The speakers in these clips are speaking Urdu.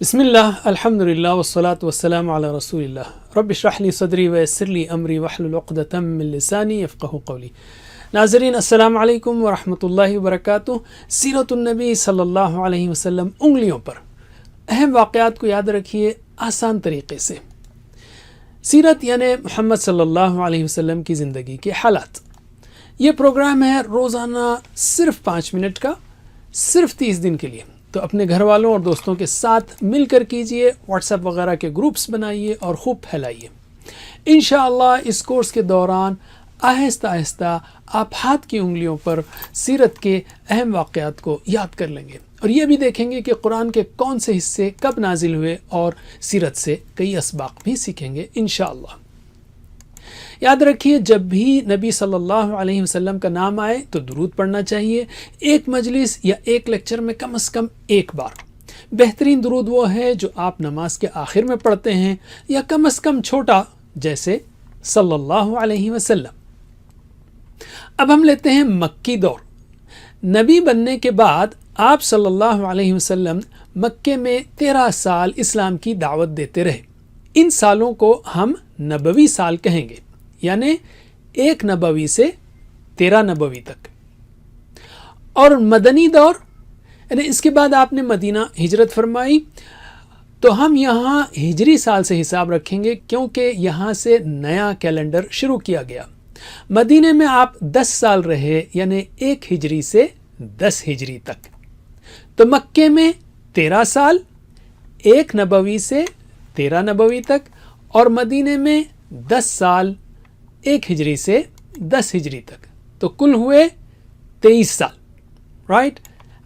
بسم اللہ الحمد للہ والصلاة والسلام علی رسول اللہ رب اشرح لی صدری ویسر لی امری واحلل عقدۃ من لسانی یفقہوا قولی۔ ناظرین السلام علیکم ورحمۃ اللہ وبرکاتہ۔ سیرت النبی صلی اللہ علیہ وسلم انگلیوں پر اہم واقعات کو یاد رکھیے آسان طریقے سے۔ سیرت یعنی محمد صلی اللہ علیہ وسلم کی زندگی کے حالات۔ یہ پروگرام ہے روزانہ صرف 5 منٹ کا، صرف 30 دن کے لیے۔ تو اپنے گھر والوں اور دوستوں کے ساتھ مل کر کیجئے، واٹس ایپ وغیرہ کے گروپس بنائیے اور خوب پھیلائیے۔ انشاءاللہ اس کورس کے دوران آہستہ آہستہ آپ ہاتھ کی انگلیوں پر سیرت کے اہم واقعات کو یاد کر لیں گے، اور یہ بھی دیکھیں گے کہ قرآن کے کون سے حصے کب نازل ہوئے، اور سیرت سے کئی اسباق بھی سیکھیں گے انشاءاللہ۔ یاد رکھیے، جب بھی نبی صلی اللہ علیہ وسلم کا نام آئے تو درود پڑھنا چاہیے، ایک مجلس یا ایک لیکچر میں کم از کم ایک بار۔ بہترین درود وہ ہے جو آپ نماز کے آخر میں پڑھتے ہیں، یا کم از کم چھوٹا، جیسے صلی اللہ علیہ وسلم۔ اب ہم لیتے ہیں مکی دور۔ نبی بننے کے بعد آپ صلی اللہ علیہ وسلم مکے میں 13 سال اسلام کی دعوت دیتے رہے۔ ان سالوں کو ہم نبوی سال کہیں گے، یعنی 1 نبوی سے 13 نبوی تک۔ اور مدنی دور، یعنی اس کے بعد آپ نے مدینہ ہجرت فرمائی، تو ہم یہاں ہجری سال سے حساب رکھیں گے، کیونکہ یہاں سے نیا کیلنڈر شروع کیا گیا۔ مدینے میں آپ 10 سال رہے، یعنی 1 ہجری سے 10 ہجری تک۔ تو مکے میں 13 سال، 1 نبوی سے 13 نبوی تک، اور مدینے میں 10 سال، 1 ہجری سے 10 ہجری تک، تو کل ہوئے 23 سال۔ رائٹ؟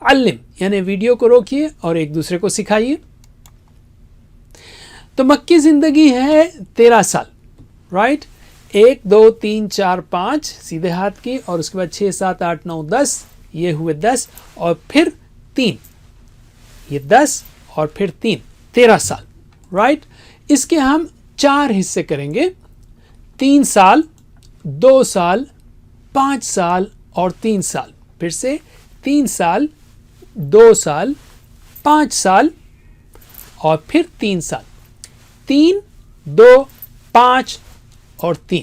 علم یعنی ویڈیو کو روکیے اور ایک دوسرے کو سکھائیے۔ تو مکی زندگی ہے 13 سال۔ رائٹ؟ 1 2 3 4 5 سیدھے ہاتھ کی، اور اس کے بعد 6 7 8 9 10، یہ ہوئے 10، اور پھر 3، یہ 10 اور پھر 3، 13 سال۔ رائٹ؟ اس کے ہم 4 حصے کریں گے، 3 سال، 2 سال، 5 سال اور 3 سال۔ پھر سے 3 سال، 2 سال، 5 سال اور پھر 3 سال۔ 3 2 5 اور 3،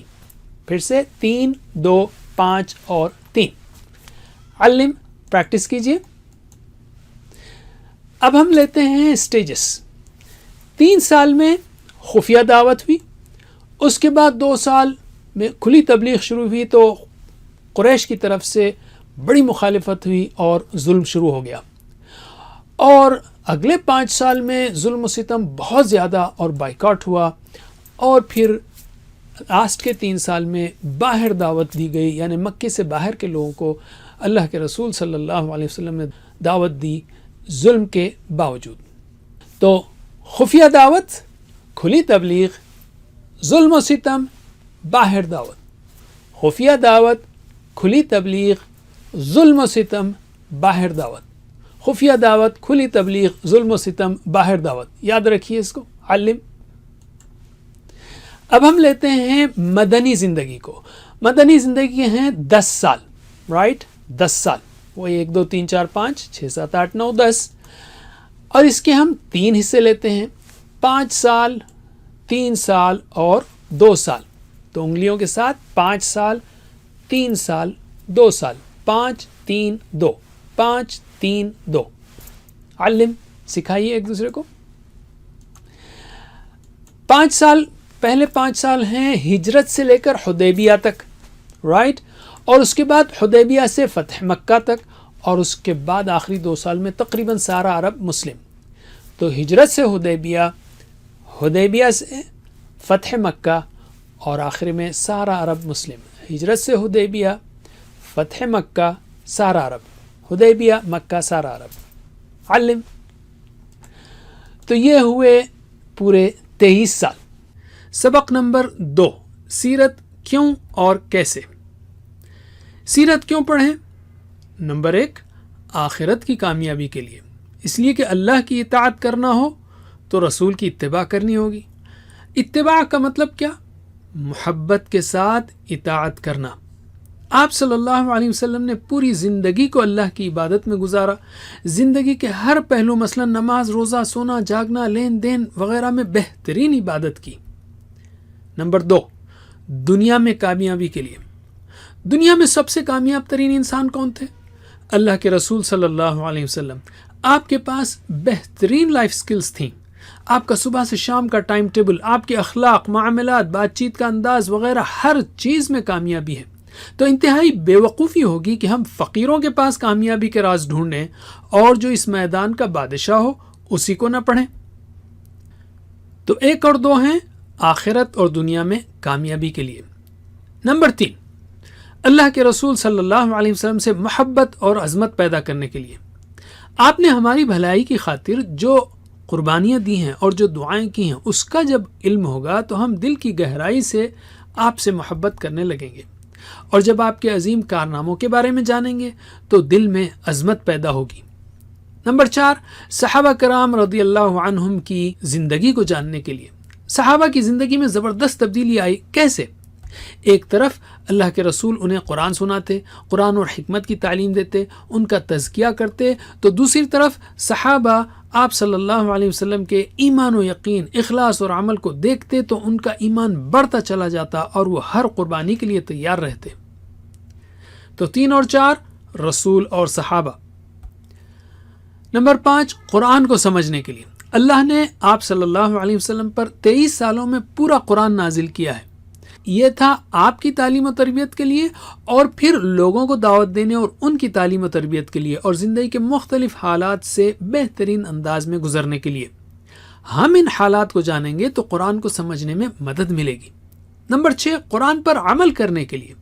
پھر سے 3 2 5 اور 3۔ علم، پریکٹس کیجئے۔ اب ہم لیتے ہیں سٹیجز۔ 3 سال میں خفیہ دعوت ہوئی، اس کے بعد 2 سال میں کھلی تبلیغ شروع ہوئی، تو قریش کی طرف سے بڑی مخالفت ہوئی اور ظلم شروع ہو گیا۔ اور اگلے 5 سال میں ظلم و ستم بہت زیادہ اور بائیکاٹ ہوا، اور پھر لاسٹ کے 3 سال میں باہر دعوت دی گئی، یعنی مکے سے باہر کے لوگوں کو اللہ کے رسول صلی اللہ علیہ وسلم نے دعوت دی ظلم کے باوجود۔ تو خفیہ دعوت، کھلی تبلیغ، ظلم و ستم، باہر دعوت۔ خفیہ دعوت، کھلی تبلیغ، ظلم و ستم، باہر دعوت۔ خفیہ دعوت، کھلی تبلیغ، ظلم و ستم، باہر دعوت۔ یاد رکھیے اس کو، علم۔ اب ہم لیتے ہیں مدنی زندگی کو۔ مدنی زندگی ہیں 10 سال۔ رائٹ؟ 10 سال، وہ 1 2 3 4 5 6 7 8 9 10۔ اور اس کے ہم 3 حصے لیتے ہیں، 5 سال، 3 سال اور 2 سال۔ تو انگلیوں کے ساتھ 5 سال، 3 سال، 2 سال، 5 3 2، 5 3 2۔ علم، سکھائیے ایک دوسرے کو۔ 5 سال، پہلے 5 سال ہیں ہجرت سے لے کر حدیبیہ تک۔ رائٹ؟ اور اس کے بعد حدیبیہ سے فتح مکہ تک، اور اس کے بعد آخری 2 سال میں تقریباً سارا عرب مسلم۔ تو ہجرت سے حدیبیہ، حدیبیہ سے فتح مکہ، اور آخر میں سارا عرب مسلم۔ ہجرت سے حدیبیہ، فتح مکہ، سارا عرب، حدیبیہ، مکہ، سارا عرب۔ علم۔ تو یہ ہوئے پورے 23 سال۔ سبق نمبر 2، سیرت کیوں اور کیسے۔ سیرت کیوں پڑھیں؟ نمبر 1، آخرت کی کامیابی کے لیے، اس لیے کہ اللہ کی اطاعت کرنا ہو تو رسول کی اتباع کرنی ہوگی۔ اتباع کا مطلب کیا؟ محبت کے ساتھ اطاعت کرنا۔ آپ صلی اللہ علیہ وسلم نے پوری زندگی کو اللہ کی عبادت میں گزارا. زندگی کے ہر پہلو مثلا نماز، روزہ، سونا، جاگنا، لین دین وغیرہ میں بہترین عبادت کی. نمبر 2، دنیا میں کامیابی کے لیے. دنیا میں سب سے کامیاب ترین انسان کون تھے؟ اللہ کے رسول صلی اللہ علیہ وسلم. آپ کے پاس بہترین لائف سکلز تھیں. آپ کا صبح سے شام کا ٹائم ٹیبل، آپ کے اخلاق، معاملات، بات چیت کا انداز وغیرہ ہر چیز میں کامیابی ہے. تو انتہائی بے وقوفی ہوگی کہ ہم فقیروں کے پاس کامیابی کے راز ڈھونڈیں اور جو اس میدان کا بادشاہ ہو اسی کو نہ پڑھیں. تو 1 اور 2 ہیں آخرت اور دنیا میں کامیابی کے لیے. نمبر 3، اللہ کے رسول صلی اللہ علیہ وسلم سے محبت اور عظمت پیدا کرنے کے لیے. آپ نے ہماری بھلائی کی خاطر جو قربانیاں دی ہیں اور جو دعائیں کی ہیں اس کا جب علم ہوگا تو ہم دل کی گہرائی سے آپ سے محبت کرنے لگیں گے. اور جب آپ کے عظیم کارناموں کے بارے میں جانیں گے تو دل میں عظمت پیدا ہوگی. نمبر 4، صحابہ کرام رضی اللہ عنہم کی زندگی کو جاننے کے لیے. صحابہ کی زندگی میں زبردست تبدیلی آئی. کیسے؟ ایک طرف اللہ کے رسول انہیں قرآن سناتے، قرآن اور حکمت کی تعلیم دیتے، ان کا تزکیہ کرتے، تو دوسری طرف صحابہ آپ صلی اللہ علیہ وسلم کے ایمان و یقین، اخلاص اور عمل کو دیکھتے تو ان کا ایمان بڑھتا چلا جاتا اور وہ ہر قربانی کے لیے تیار رہتے. تو 3 اور 4 رسول اور صحابہ. نمبر 5، قرآن کو سمجھنے کے لیے. اللہ نے آپ صلی اللہ علیہ وسلم پر 23 سالوں میں پورا قرآن نازل کیا ہے. یہ تھا آپ کی تعلیم و تربیت کے لیے اور پھر لوگوں کو دعوت دینے اور ان کی تعلیم و تربیت کے لیے اور زندگی کے مختلف حالات سے بہترین انداز میں گزرنے کے لیے. ہم ان حالات کو جانیں گے تو قرآن کو سمجھنے میں مدد ملے گی. نمبر 6، قرآن پر عمل کرنے کے لیے.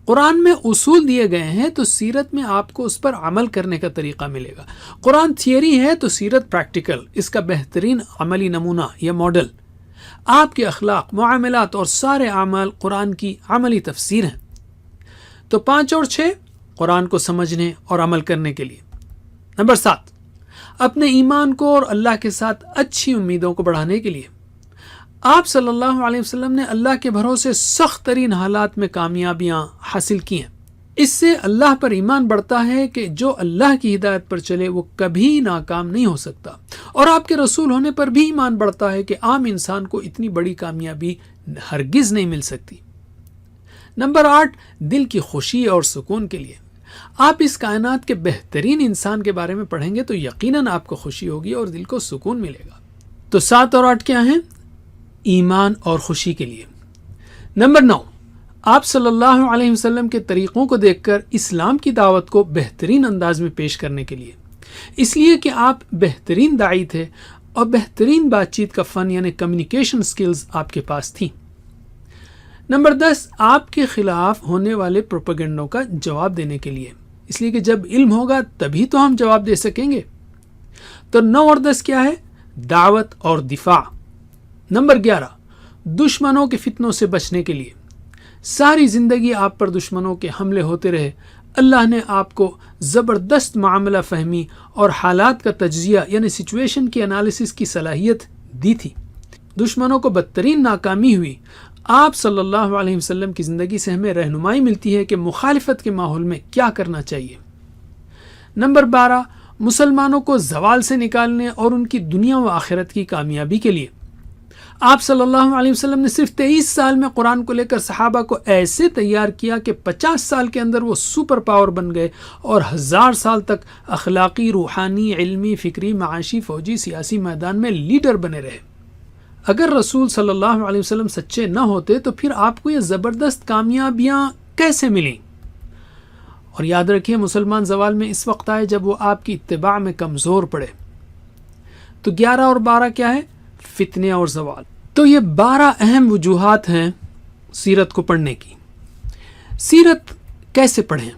قرآن میں اصول دیے گئے ہیں تو سیرت میں آپ کو اس پر عمل کرنے کا طریقہ ملے گا. قرآن تھیوری ہے تو سیرت پریکٹیکل، اس کا بہترین عملی نمونہ یا ماڈل. آپ کے اخلاق، معاملات اور سارے اعمال قرآن کی عملی تفسیر ہیں. تو 5 اور 6 قرآن کو سمجھنے اور عمل کرنے کے لیے. نمبر 7، اپنے ایمان کو اور اللہ کے ساتھ اچھی امیدوں کو بڑھانے کے لیے. آپ صلی اللہ علیہ وسلم نے اللہ کے بھروسے سخت ترین حالات میں کامیابیاں حاصل کی ہیں. اس سے اللہ پر ایمان بڑھتا ہے کہ جو اللہ کی ہدایت پر چلے وہ کبھی ناکام نہیں ہو سکتا، اور آپ کے رسول ہونے پر بھی ایمان بڑھتا ہے کہ عام انسان کو اتنی بڑی کامیابی ہرگز نہیں مل سکتی. نمبر 8، دل کی خوشی اور سکون کے لیے. آپ اس کائنات کے بہترین انسان کے بارے میں پڑھیں گے تو یقیناً آپ کو خوشی ہوگی اور دل کو سکون ملے گا. تو 7 اور 8 کیا ہیں؟ ایمان اور خوشی کے لیے. نمبر 9، آپ صلی اللہ علیہ وسلم کے طریقوں کو دیکھ کر اسلام کی دعوت کو بہترین انداز میں پیش کرنے کے لیے. اس لیے کہ آپ بہترین داعی تھے اور بہترین بات چیت کا فن یعنی کمیونیکیشن سکلز آپ کے پاس تھیں. نمبر 10، آپ کے خلاف ہونے والے پروپیگنڈوں کا جواب دینے کے لیے. اس لیے کہ جب علم ہوگا تبھی تو ہم جواب دے سکیں گے. تو 9 اور 10 کیا ہے؟ دعوت اور دفاع. نمبر 11، دشمنوں کے فتنوں سے بچنے کے لیے. ساری زندگی آپ پر دشمنوں کے حملے ہوتے رہے. اللہ نے آپ کو زبردست معاملہ فہمی اور حالات کا تجزیہ یعنی سچویشن کی انالیسس کی صلاحیت دی تھی. دشمنوں کو بدترین ناکامی ہوئی. آپ صلی اللہ علیہ وسلم کی زندگی سے ہمیں رہنمائی ملتی ہے کہ مخالفت کے ماحول میں کیا کرنا چاہیے. نمبر 12، مسلمانوں کو زوال سے نکالنے اور ان کی دنیا و آخرت کی کامیابی کے لیے. آپ صلی اللہ علیہ وسلم نے صرف 23 سال میں قرآن کو لے کر صحابہ کو ایسے تیار کیا کہ 50 سال کے اندر وہ سپر پاور بن گئے اور 1000 سال تک اخلاقی، روحانی، علمی، فکری، معاشی، فوجی، سیاسی میدان میں لیڈر بنے رہے. اگر رسول صلی اللہ علیہ وسلم سچے نہ ہوتے تو پھر آپ کو یہ زبردست کامیابیاں کیسے ملیں؟ اور یاد رکھیے مسلمان زوال میں اس وقت آئے جب وہ آپ کی اتباع میں کمزور پڑے. تو 11 اور 12 کیا ہے؟ فتنے اور زوال. تو یہ 12 اہم وجوہات ہیں سیرت کو پڑھنے کی. سیرت کیسے پڑھیں؟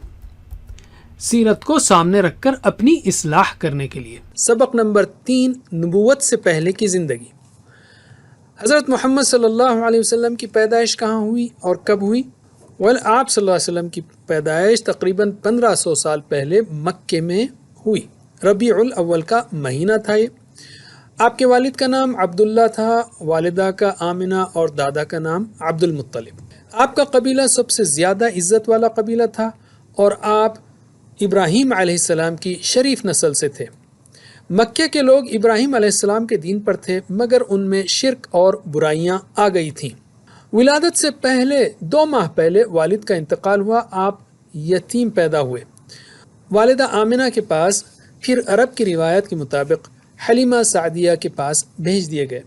سیرت کو سامنے رکھ کر اپنی اصلاح کرنے کے لیے. سبق نمبر 3، نبوت سے پہلے کی زندگی. حضرت محمد صلی اللہ علیہ وسلم کی پیدائش کہاں ہوئی اور کب ہوئی؟ آپ صلی اللہ علیہ وسلم کی پیدائش تقریباً 1500 سال پہلے مکے میں ہوئی. ربیع الاول کا مہینہ تھا. یہ آپ کے والد کا نام عبداللہ تھا، والدہ کا آمنہ اور دادا کا نام عبد المطلب. آپ کا قبیلہ سب سے زیادہ عزت والا قبیلہ تھا اور آپ ابراہیم علیہ السلام کی شریف نسل سے تھے۔ مکہ کے لوگ ابراہیم علیہ السلام کے دین پر تھے مگر ان میں شرک اور برائیاں آ گئی تھیں۔ ولادت سے پہلے 2 ماہ پہلے والد کا انتقال ہوا، آپ یتیم پیدا ہوئے۔ والدہ آمنہ کے پاس، پھر عرب کی روایت کے مطابق حلیمہ سعدیہ کے پاس بھیج دیے گئے۔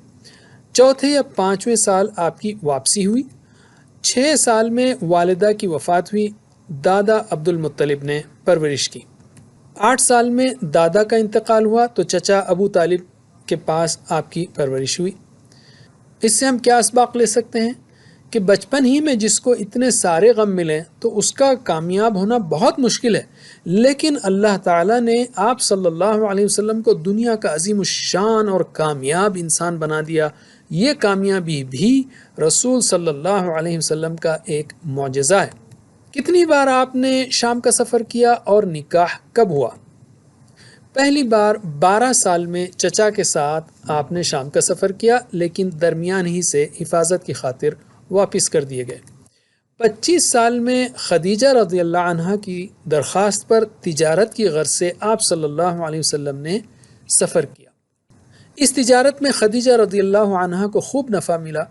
4 یا 5ویں سال آپ کی واپسی ہوئی۔ 6 سال میں والدہ کی وفات ہوئی، دادا عبد المطلب نے پرورش کی۔ 8 سال میں دادا کا انتقال ہوا تو چچا ابو طالب کے پاس آپ کی پرورش ہوئی۔ اس سے ہم کیا اسباق لے سکتے ہیں کہ بچپن ہی میں جس کو اتنے سارے غم ملیں تو اس کا کامیاب ہونا بہت مشکل ہے، لیکن اللہ تعالیٰ نے آپ صلی اللہ علیہ وسلم کو دنیا کا عظیم الشان اور کامیاب انسان بنا دیا۔ یہ کامیابی بھی رسول صلی اللہ علیہ وسلم کا ایک معجزہ ہے۔ کتنی بار آپ نے شام کا سفر کیا اور نکاح کب ہوا؟ پہلی بار 12 سال میں چچا کے ساتھ آپ نے شام کا سفر کیا، لیکن درمیان ہی سے حفاظت کی خاطر واپس کر دیے گئے۔ 25 سال میں خدیجہ رضی اللہ عنہا کی درخواست پر تجارت کی غرض سے آپ صلی اللہ علیہ وسلم نے سفر کیا۔ اس تجارت میں خدیجہ رضی اللہ عنہا کو خوب نفع ملا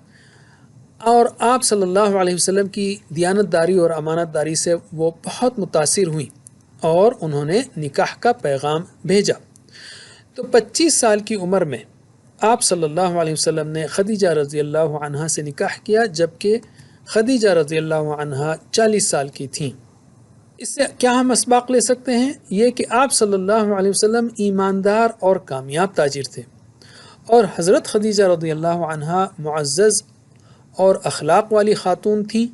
اور آپ صلی اللہ علیہ وسلم کی دیانت داری اور امانت داری سے وہ بہت متاثر ہوئیں اور انہوں نے نکاح کا پیغام بھیجا۔ تو 25 سال کی عمر میں آپ صلی اللہ علیہ وسلم نے خدیجہ رضی اللہ عنہا سے نکاح کیا، جبکہ خدیجہ رضی اللہ عنہا 40 سال کی تھیں۔ اس سے کیا ہم اسباق لے سکتے ہیں؟ یہ کہ آپ صلی اللہ علیہ وسلم ایماندار اور کامیاب تاجر تھے، اور حضرت خدیجہ رضی اللہ عنہا معزز اور اخلاق والی خاتون تھیں،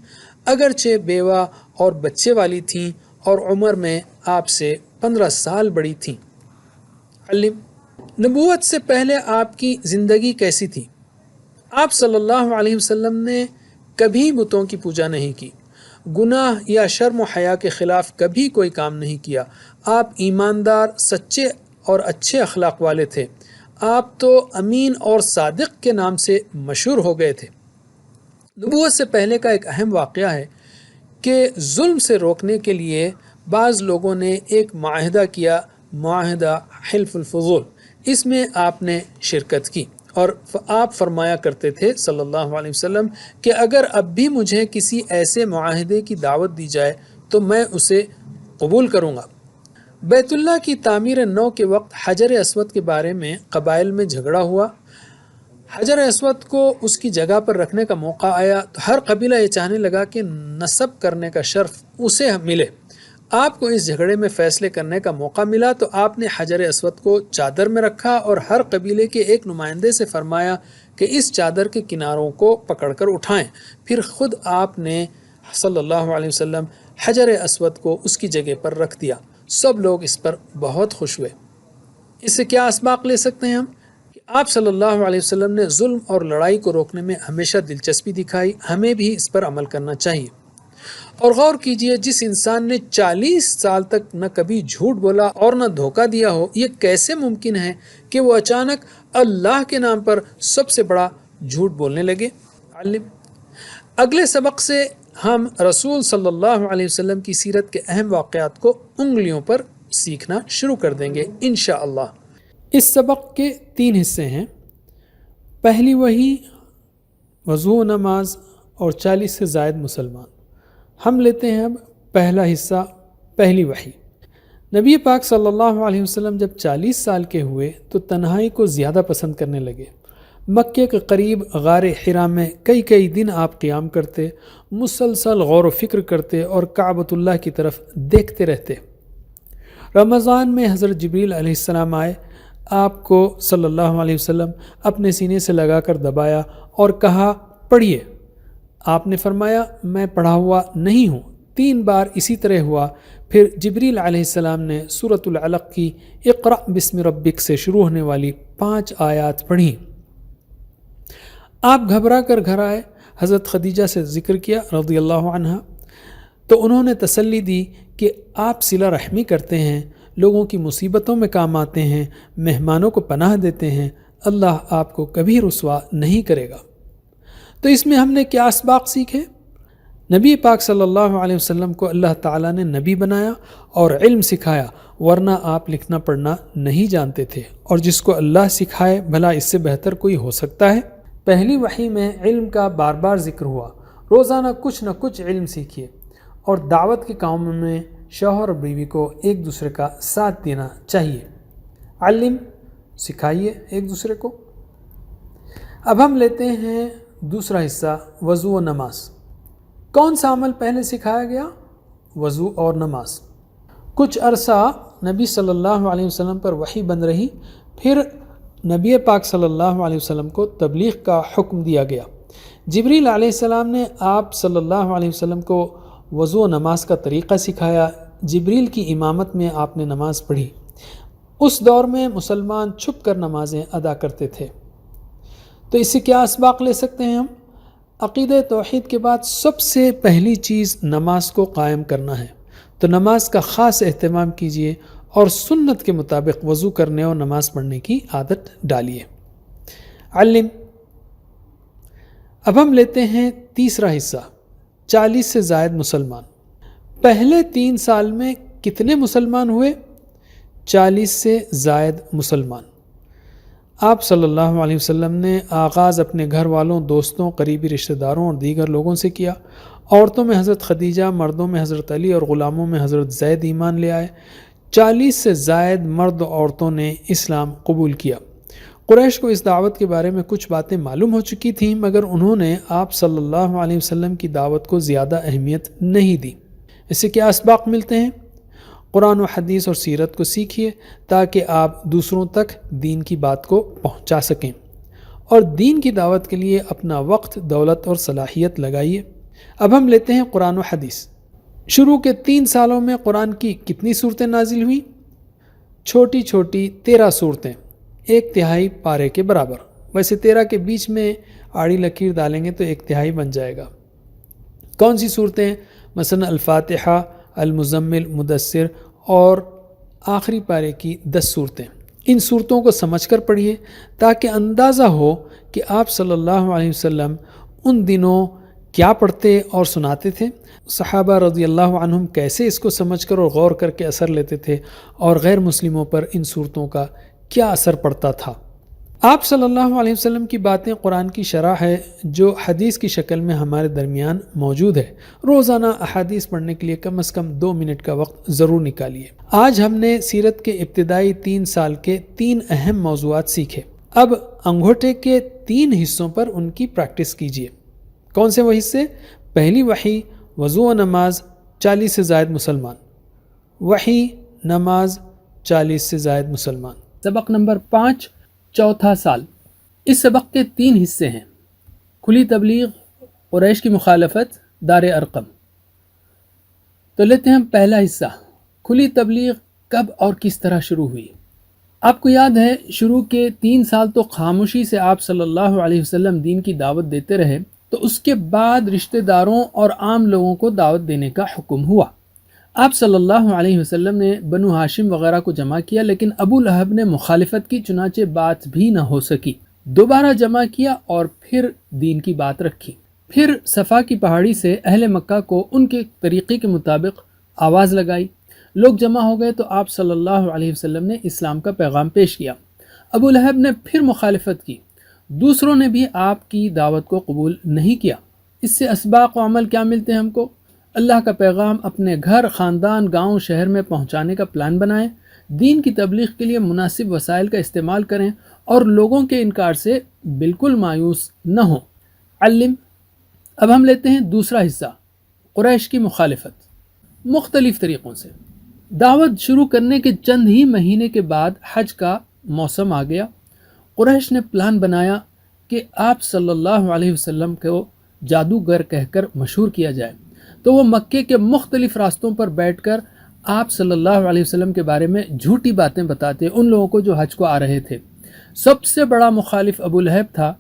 اگرچہ بیوہ اور بچے والی تھیں اور عمر میں آپ سے 15 سال بڑی تھیں۔ علم نبوت سے پہلے آپ کی زندگی کیسی تھی؟ آپ صلی اللہ علیہ وسلم نے کبھی بتوں کی پوجا نہیں کی، گناہ یا شرم و حیا کے خلاف کبھی کوئی کام نہیں کیا۔ آپ ایماندار، سچے اور اچھے اخلاق والے تھے۔ آپ تو امین اور صادق کے نام سے مشہور ہو گئے تھے۔ نبوت سے پہلے کا ایک اہم واقعہ ہے کہ ظلم سے روکنے کے لیے بعض لوگوں نے ایک معاہدہ کیا، معاہدہ حلف الفضول۔ اس میں آپ نے شرکت کی اور آپ فرمایا کرتے تھے صلی اللہ علیہ وسلم کہ اگر اب بھی مجھے کسی ایسے معاہدے کی دعوت دی جائے تو میں اسے قبول کروں گا۔ بیت اللہ کی تعمیر نو کے وقت حجر اسود کے بارے میں قبائل میں جھگڑا ہوا۔ حجر اسود کو اس کی جگہ پر رکھنے کا موقع آیا تو ہر قبیلہ یہ چاہنے لگا کہ نصب کرنے کا شرف اسے ملے۔ آپ کو اس جھگڑے میں فیصلے کرنے کا موقع ملا تو آپ نے حجر اسود کو چادر میں رکھا اور ہر قبیلے کے ایک نمائندے سے فرمایا کہ اس چادر کے کناروں کو پکڑ کر اٹھائیں۔ پھر خود آپ نے صلی اللہ علیہ وسلم حجر اسود کو اس کی جگہ پر رکھ دیا۔ سب لوگ اس پر بہت خوش ہوئے۔ اس سے کیا اسباق لے سکتے ہیں ہم؟ کہ آپ صلی اللہ علیہ وسلم نے ظلم اور لڑائی کو روکنے میں ہمیشہ دلچسپی دکھائی۔ ہمیں بھی اس پر عمل کرنا چاہیے۔ اور غور کیجئے، جس انسان نے 40 سال تک نہ کبھی جھوٹ بولا اور نہ دھوکہ دیا ہو، یہ کیسے ممکن ہے کہ وہ اچانک اللہ کے نام پر سب سے بڑا جھوٹ بولنے لگے؟ اگلے سبق سے ہم رسول صلی اللہ علیہ وسلم کی سیرت کے اہم واقعات کو انگلیوں پر سیکھنا شروع کر دیں گے انشاءاللہ۔ اس سبق کے 3 حصے ہیں۔ پہلی وحی، وضو، نماز اور 40 سے زائد مسلمان۔ ہم لیتے ہیں اب پہلا حصہ، پہلی وحی۔ نبی پاک صلی اللہ علیہ وسلم جب 40 سال کے ہوئے تو تنہائی کو زیادہ پسند کرنے لگے۔ مکے کے قریب غار حرا میں کئی دن آپ قیام کرتے، مسلسل غور و فکر کرتے اور کعبۃ اللہ کی طرف دیکھتے رہتے۔ رمضان میں حضرت جبریل علیہ السلام آئے، آپ کو صلی اللہ علیہ وسلم اپنے سینے سے لگا کر دبایا اور کہا پڑھیے۔ آپ نے فرمایا میں پڑھا ہوا نہیں ہوں۔ 3 بار اسی طرح ہوا۔ پھر جبریل علیہ السلام نے سورۃ العلق کی اقرأ بسم ربک سے شروع ہونے والی 5 آیات پڑھیں۔ آپ گھبرا کر گھر آئے، حضرت خدیجہ سے ذکر کیا رضی اللہ عنہا، تو انہوں نے تسلی دی کہ آپ صلہ رحمی کرتے ہیں، لوگوں کی مصیبتوں میں کام آتے ہیں، مہمانوں کو پناہ دیتے ہیں، اللہ آپ کو کبھی رسوا نہیں کرے گا۔ تو اس میں ہم نے کیا اسباق سیکھے؟ نبی پاک صلی اللہ علیہ وسلم کو اللہ تعالیٰ نے نبی بنایا اور علم سکھایا، ورنہ آپ لکھنا پڑھنا نہیں جانتے تھے، اور جس کو اللہ سکھائے بھلا اس سے بہتر کوئی ہو سکتا ہے؟ پہلی وحی میں علم کا بار بار ذکر ہوا۔ روزانہ کچھ نہ کچھ علم سیکھیے، اور دعوت کے کاموں میں شوہر اور بیوی کو ایک دوسرے کا ساتھ دینا چاہیے۔ علم سکھائیے ایک دوسرے کو۔ اب ہم لیتے ہیں دوسرا حصہ، وضو و نماز۔ کون سا عمل پہلے سکھایا گیا؟ وضو اور نماز۔ کچھ عرصہ نبی صلی اللہ علیہ وسلم پر وحی بند رہی، پھر نبی پاک صلی اللہ علیہ وسلم کو تبلیغ کا حکم دیا گیا۔ جبریل علیہ السلام نے آپ صلی اللہ علیہ وسلم کو وضو و نماز کا طریقہ سکھایا۔ جبریل کی امامت میں آپ نے نماز پڑھی۔ اس دور میں مسلمان چھپ کر نمازیں ادا کرتے تھے۔ تو اس سے کیا اسباق لے سکتے ہیں ہم؟ عقیدہ توحید کے بعد سب سے پہلی چیز نماز کو قائم کرنا ہے، تو نماز کا خاص اہتمام کیجیے اور سنت کے مطابق وضو کرنے اور نماز پڑھنے کی عادت ڈالیے۔ علم۔ اب ہم لیتے ہیں تیسرا حصہ، 40 سے زائد مسلمان۔ پہلے 3 سال میں کتنے مسلمان ہوئے؟ 40 سے زائد مسلمان۔ آپ صلی اللہ علیہ وسلم نے آغاز اپنے گھر والوں، دوستوں، قریبی رشتہ داروں اور دیگر لوگوں سے کیا۔ عورتوں میں حضرت خدیجہ، مردوں میں حضرت علی اور غلاموں میں حضرت زید ایمان لے آئے۔ 40 سے زائد مرد و عورتوں نے اسلام قبول کیا۔ قریش کو اس دعوت کے بارے میں کچھ باتیں معلوم ہو چکی تھیں، مگر انہوں نے آپ صلی اللہ علیہ وسلم کی دعوت کو زیادہ اہمیت نہیں دی۔ اس سے کیا اسباق ملتے ہیں؟ قرآن و حدیث اور سیرت کو سیکھیے تاکہ آپ دوسروں تک دین کی بات کو پہنچا سکیں، اور دین کی دعوت کے لیے اپنا وقت، دولت اور صلاحیت لگائیے۔ اب ہم لیتے ہیں قرآن و حدیث۔ شروع کے 3 سالوں میں قرآن کی کتنی صورتیں نازل ہوئیں؟ چھوٹی چھوٹی 13 صورتیں، 1/3 پارے کے برابر۔ ویسے 13 کے بیچ میں آڑی لکیر ڈالیں گے تو 1/3 بن جائے گا۔ کون سی صورتیں؟ مثلا الفاتحہ، المزمل، مدثر اور آخری پارے کی 10 صورتیں۔ ان صورتوں کو سمجھ کر پڑھیے تاکہ اندازہ ہو کہ آپ صلی اللہ علیہ وسلم ان دنوں کیا پڑھتے اور سناتے تھے، صحابہ رضی اللہ عنہم کیسے اس کو سمجھ کر اور غور کر کے اثر لیتے تھے، اور غیر مسلموں پر ان صورتوں کا کیا اثر پڑتا تھا۔ آپ صلی اللہ علیہ وسلم کی باتیں قرآن کی شرح ہے جو حدیث کی شکل میں ہمارے درمیان موجود ہے۔ روزانہ احادیث پڑھنے کے لیے کم از کم 2 منٹ کا وقت ضرور نکالیے۔ آج ہم نے سیرت کے ابتدائی 3 سال کے 3 اہم موضوعات سیکھے۔ اب انگوٹھے کے 3 حصوں پر ان کی پریکٹس کیجیے۔ کون سے وہ حصے؟ پہلی وحی، وضو و نماز، 40 سے زائد مسلمان۔ وحی، نماز، 40 سے زائد مسلمان۔ سبق نمبر 5، چوتھا سال۔ اس سبق کے 3 حصے ہیں: کھلی تبلیغ، قریش کی مخالفت، دار ارقم۔ تو لیتے ہیں ہم پہلا حصہ، کھلی تبلیغ کب اور کس طرح شروع ہوئی۔ آپ کو یاد ہے شروع کے 3 سال تو خاموشی سے آپ صلی اللہ علیہ وسلم دین کی دعوت دیتے رہے، تو اس کے بعد رشتہ داروں اور عام لوگوں کو دعوت دینے کا حکم ہوا۔ آپ صلی اللہ علیہ وسلم نے بنو ہاشم وغیرہ کو جمع کیا، لیکن ابو لہب نے مخالفت کی، چنانچہ بات بھی نہ ہو سکی۔ دوبارہ جمع کیا اور پھر دین کی بات رکھی۔ پھر صفا کی پہاڑی سے اہل مکہ کو ان کے طریقے کے مطابق آواز لگائی۔ لوگ جمع ہو گئے تو آپ صلی اللہ علیہ وسلم نے اسلام کا پیغام پیش کیا۔ ابو لہب نے پھر مخالفت کی، دوسروں نے بھی آپ کی دعوت کو قبول نہیں کیا۔ اس سے اسباق و عمل کیا ملتے ہیں ہم کو؟ اللہ کا پیغام اپنے گھر، خاندان، گاؤں، شہر میں پہنچانے کا پلان بنائیں، دین کی تبلیغ کے لیے مناسب وسائل کا استعمال کریں، اور لوگوں کے انکار سے بالکل مایوس نہ ہوں۔ علم۔ اب ہم لیتے ہیں دوسرا حصہ، قریش کی مخالفت۔ مختلف طریقوں سے دعوت شروع کرنے کے چند ہی مہینے کے بعد حج کا موسم آ گیا۔ قریش نے پلان بنایا کہ آپ صلی اللہ علیہ وسلم کو جادوگر کہہ کر مشہور کیا جائے، تو وہ مکے کے مختلف راستوں پر بیٹھ کر آپ صلی اللہ علیہ وسلم کے بارے میں جھوٹی باتیں بتاتے ان لوگوں کو جو حج کو آ رہے تھے۔ سب سے بڑا مخالف ابو لہب تھا۔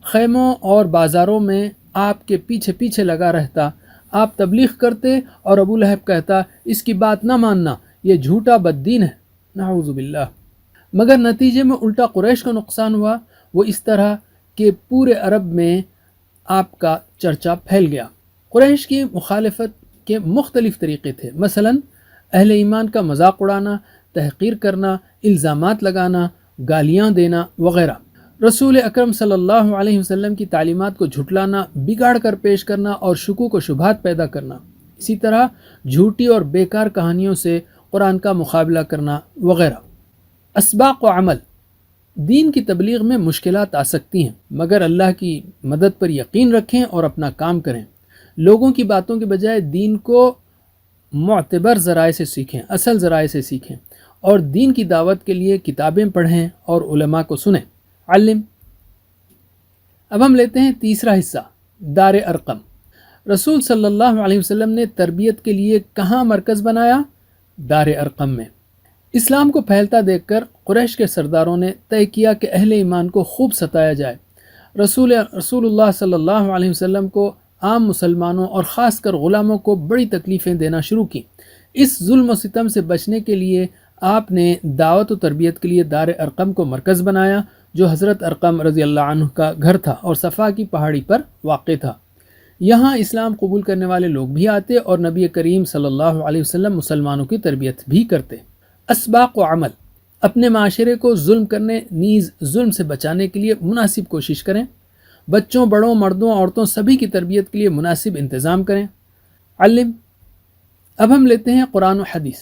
خیموں اور بازاروں میں آپ کے پیچھے پیچھے لگا رہتا، آپ تبلیغ کرتے اور ابو لہب کہتا اس کی بات نہ ماننا، یہ جھوٹا بددین ہے، نعوذ باللہ۔ مگر نتیجے میں الٹا قریش کا نقصان ہوا۔ وہ اس طرح کہ پورے عرب میں آپ کا چرچا پھیل گیا۔ قریش کی مخالفت کے مختلف طریقے تھے، مثلا اہل ایمان کا مذاق اڑانا، تحقیر کرنا، الزامات لگانا، گالیاں دینا وغیرہ، رسول اکرم صلی اللہ علیہ وسلم کی تعلیمات کو جھٹلانا، بگاڑ کر پیش کرنا اور شکوک و شبہات پیدا کرنا، اسی طرح جھوٹی اور بیکار کہانیوں سے قرآن کا مقابلہ کرنا وغیرہ۔ اسباق و عمل، دین کی تبلیغ میں مشکلات آ سکتی ہیں، مگر اللہ کی مدد پر یقین رکھیں اور اپنا کام کریں۔ لوگوں کی باتوں کے بجائے دین کو معتبر ذرائع سے سیکھیں، اصل ذرائع سے سیکھیں، اور دین کی دعوت کے لیے کتابیں پڑھیں اور علماء کو سنیں۔ علم۔ اب ہم لیتے ہیں تیسرا حصہ، دار ارقم۔ رسول صلی اللہ علیہ وسلم نے تربیت کے لیے کہاں مرکز بنایا؟ دار ارقم میں۔ اسلام کو پھیلتا دیکھ کر قریش کے سرداروں نے طے کیا کہ اہل ایمان کو خوب ستایا جائے۔ رسول اللہ صلی اللہ علیہ وسلم کو عام مسلمانوں اور خاص کر غلاموں کو بڑی تکلیفیں دینا شروع کی۔ اس ظلم و ستم سے بچنے کے لیے آپ نے دعوت و تربیت کے لیے دار ارقم کو مرکز بنایا، جو حضرت ارقم رضی اللہ عنہ کا گھر تھا اور صفا کی پہاڑی پر واقع تھا۔ یہاں اسلام قبول کرنے والے لوگ بھی آتے اور نبی کریم صلی اللہ علیہ وسلم مسلمانوں کی تربیت بھی کرتے۔ اسباق و عمل، اپنے معاشرے کو ظلم کرنے نیز ظلم سے بچانے کے لیے مناسب کوشش کریں۔ بچوں، بڑوں، مردوں، عورتوں سبھی کی تربیت کے لیے مناسب انتظام کریں۔ علم۔ اب ہم لیتے ہیں قرآن و حدیث۔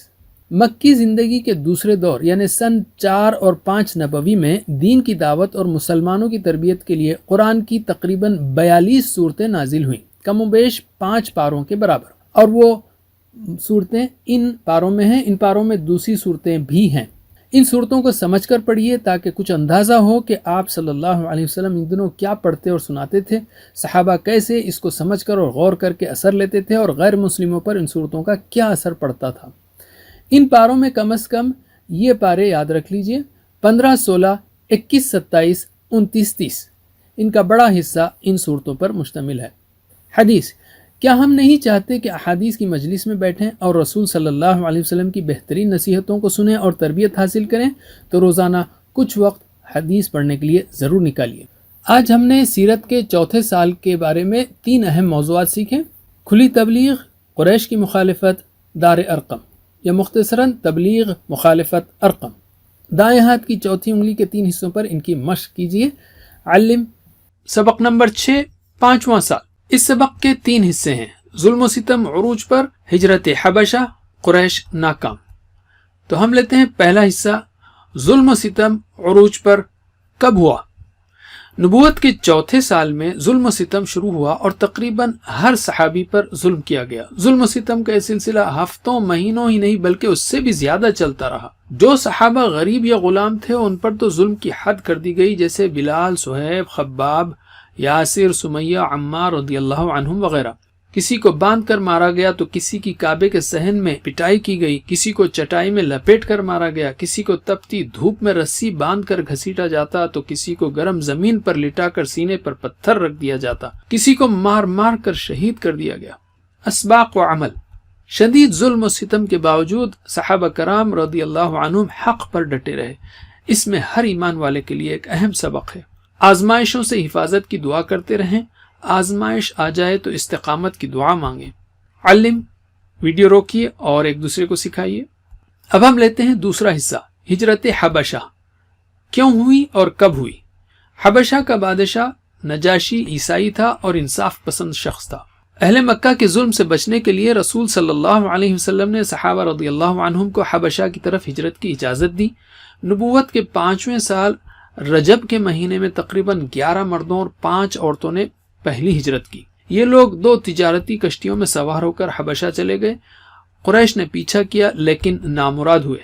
مکی زندگی کے دوسرے دور یعنی سن 4 اور 5 نبوی میں دین کی دعوت اور مسلمانوں کی تربیت کے لیے قرآن کی تقریباً 42 صورتیں نازل ہوئیں، کم و بیش 5 پاروں کے برابر، اور وہ صورتیں ان پاروں میں ہیں، ان پاروں میں دوسری صورتیں بھی ہیں۔ ان صورتوں کو سمجھ کر پڑھیے تاکہ کچھ اندازہ ہو کہ آپ صلی اللہ علیہ وسلم ان دنوں کیا پڑھتے اور سناتے تھے، صحابہ کیسے اس کو سمجھ کر اور غور کر کے اثر لیتے تھے، اور غیر مسلموں پر ان صورتوں کا کیا اثر پڑتا تھا۔ ان پاروں میں کم از کم یہ پارے یاد رکھ لیجئے: 15، 16، 21، 27، 29، 30۔ ان کا بڑا حصہ ان صورتوں پر مشتمل ہے۔ حدیث، کیا ہم نہیں چاہتے کہ احادیث کی مجلس میں بیٹھیں اور رسول صلی اللہ علیہ وسلم کی بہترین نصیحتوں کو سنیں اور تربیت حاصل کریں؟ تو روزانہ کچھ وقت حدیث پڑھنے کے لیے ضرور نکالیے۔ آج ہم نے سیرت کے چوتھے سال کے بارے میں 3 اہم موضوعات سیکھیں: کھلی تبلیغ، قریش کی مخالفت، دار ارقم، یا مختصراً تبلیغ، مخالفت، ارقم۔ دائیں ہاتھ کی چوتھی انگلی کے 3 حصوں پر ان کی مشق کیجیے۔ علم۔ سبق نمبر 6، 5واں سال۔ اس سبق کے 3 حصے ہیں: ظلم و ستم عروج پر، ہجرت حبشہ، قریش ناکام۔ تو ہم لیتے ہیں پہلا حصہ، ظلم و ستم عروج پر کب ہوا؟ نبوت کے چوتھے سال میں ظلم و ستم شروع ہوا اور تقریباً ہر صحابی پر ظلم کیا گیا۔ ظلم و ستم کا یہ سلسلہ ہفتوں، مہینوں ہی نہیں بلکہ اس سے بھی زیادہ چلتا رہا۔ جو صحابہ غریب یا غلام تھے ان پر تو ظلم کی حد کر دی گئی، جیسے بلال، صہیب، خباب، یاسر، سمیہ، عمار رضی اللہ عنہم وغیرہ۔ کسی کو باندھ کر مارا گیا تو کسی کی کعبے کے صحن میں پٹائی کی گئی، کسی کو چٹائی میں لپیٹ کر مارا گیا، کسی کو تپتی دھوپ میں رسی باندھ کر گھسیٹا جاتا تو کسی کو گرم زمین پر لٹا کر سینے پر پتھر رکھ دیا جاتا، کسی کو مار مار کر شہید کر دیا گیا۔ اسباق و عمل، شدید ظلم و ستم کے باوجود صحابہ کرام رضی اللہ عنہم حق پر ڈٹے رہے۔ اس میں ہر ایمان والے کے لیے ایک اہم سبق ہے۔ آزمائشوں سے حفاظت کی دعا کرتے رہیں، آزمائش آ جائے تو استقامت کی دعا مانگیں۔ علم، ویڈیو روکیے اور ایک دوسرے کو سکھائیے۔ اب ہم لیتے ہیں دوسرا حصہ، ہجرت حبشہ، کیوں ہوئی اور کب ہوئی؟ حبشہ کا بادشاہ نجاشی عیسائی تھا اور انصاف پسند شخص تھا۔ اہل مکہ کے ظلم سے بچنے کے لیے رسول صلی اللہ علیہ وسلم نے صحابہ رضی اللہ عنہم کو حبشہ کی طرف ہجرت کی اجازت دی۔ نبوت کے 5ویں سال رجب کے مہینے میں تقریباً 11 مردوں اور 5 عورتوں نے پہلی ہجرت کی۔ یہ لوگ 2 تجارتی کشتیوں میں سوار ہو کر حبشہ چلے گئے۔ قریش نے پیچھا کیا لیکن نامراد ہوئے۔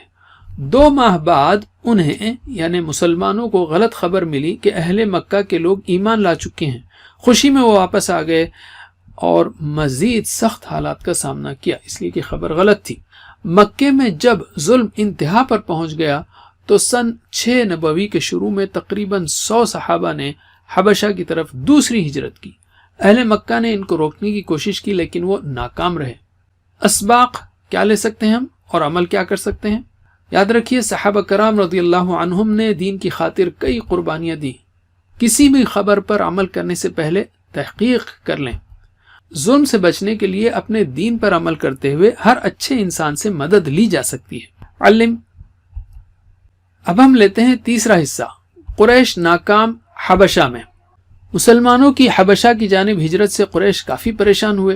2 ماہ بعد انہیں یعنی مسلمانوں کو غلط خبر ملی کہ اہل مکہ کے لوگ ایمان لا چکے ہیں۔ خوشی میں وہ واپس آ گئے اور مزید سخت حالات کا سامنا کیا، اس لیے کہ خبر غلط تھی۔ مکے میں جب ظلم انتہا پر پہنچ گیا تو سن 6 نبوی کے شروع میں تقریباً 100 صحابہ نے حبشہ کی طرف دوسری ہجرت کی۔ اہل مکہ نے ان کو روکنے کی کوشش کی لیکن وہ ناکام رہے۔ اسباق کیا لے سکتے ہیں ہم اور عمل کیا کر سکتے ہیں؟ یاد رکھیے صحابہ کرام رضی اللہ عنہم نے دین کی خاطر کئی قربانیاں دی۔ کسی بھی خبر پر عمل کرنے سے پہلے تحقیق کر لیں۔ ظلم سے بچنے کے لیے اپنے دین پر عمل کرتے ہوئے ہر اچھے انسان سے مدد لی جا سکتی ہے۔ علم۔ اب ہم لیتے ہیں تیسرا حصہ، قریش ناکام حبشہ میں۔ مسلمانوں کی حبشہ کی جانب ہجرت سے قریش کافی پریشان ہوئے۔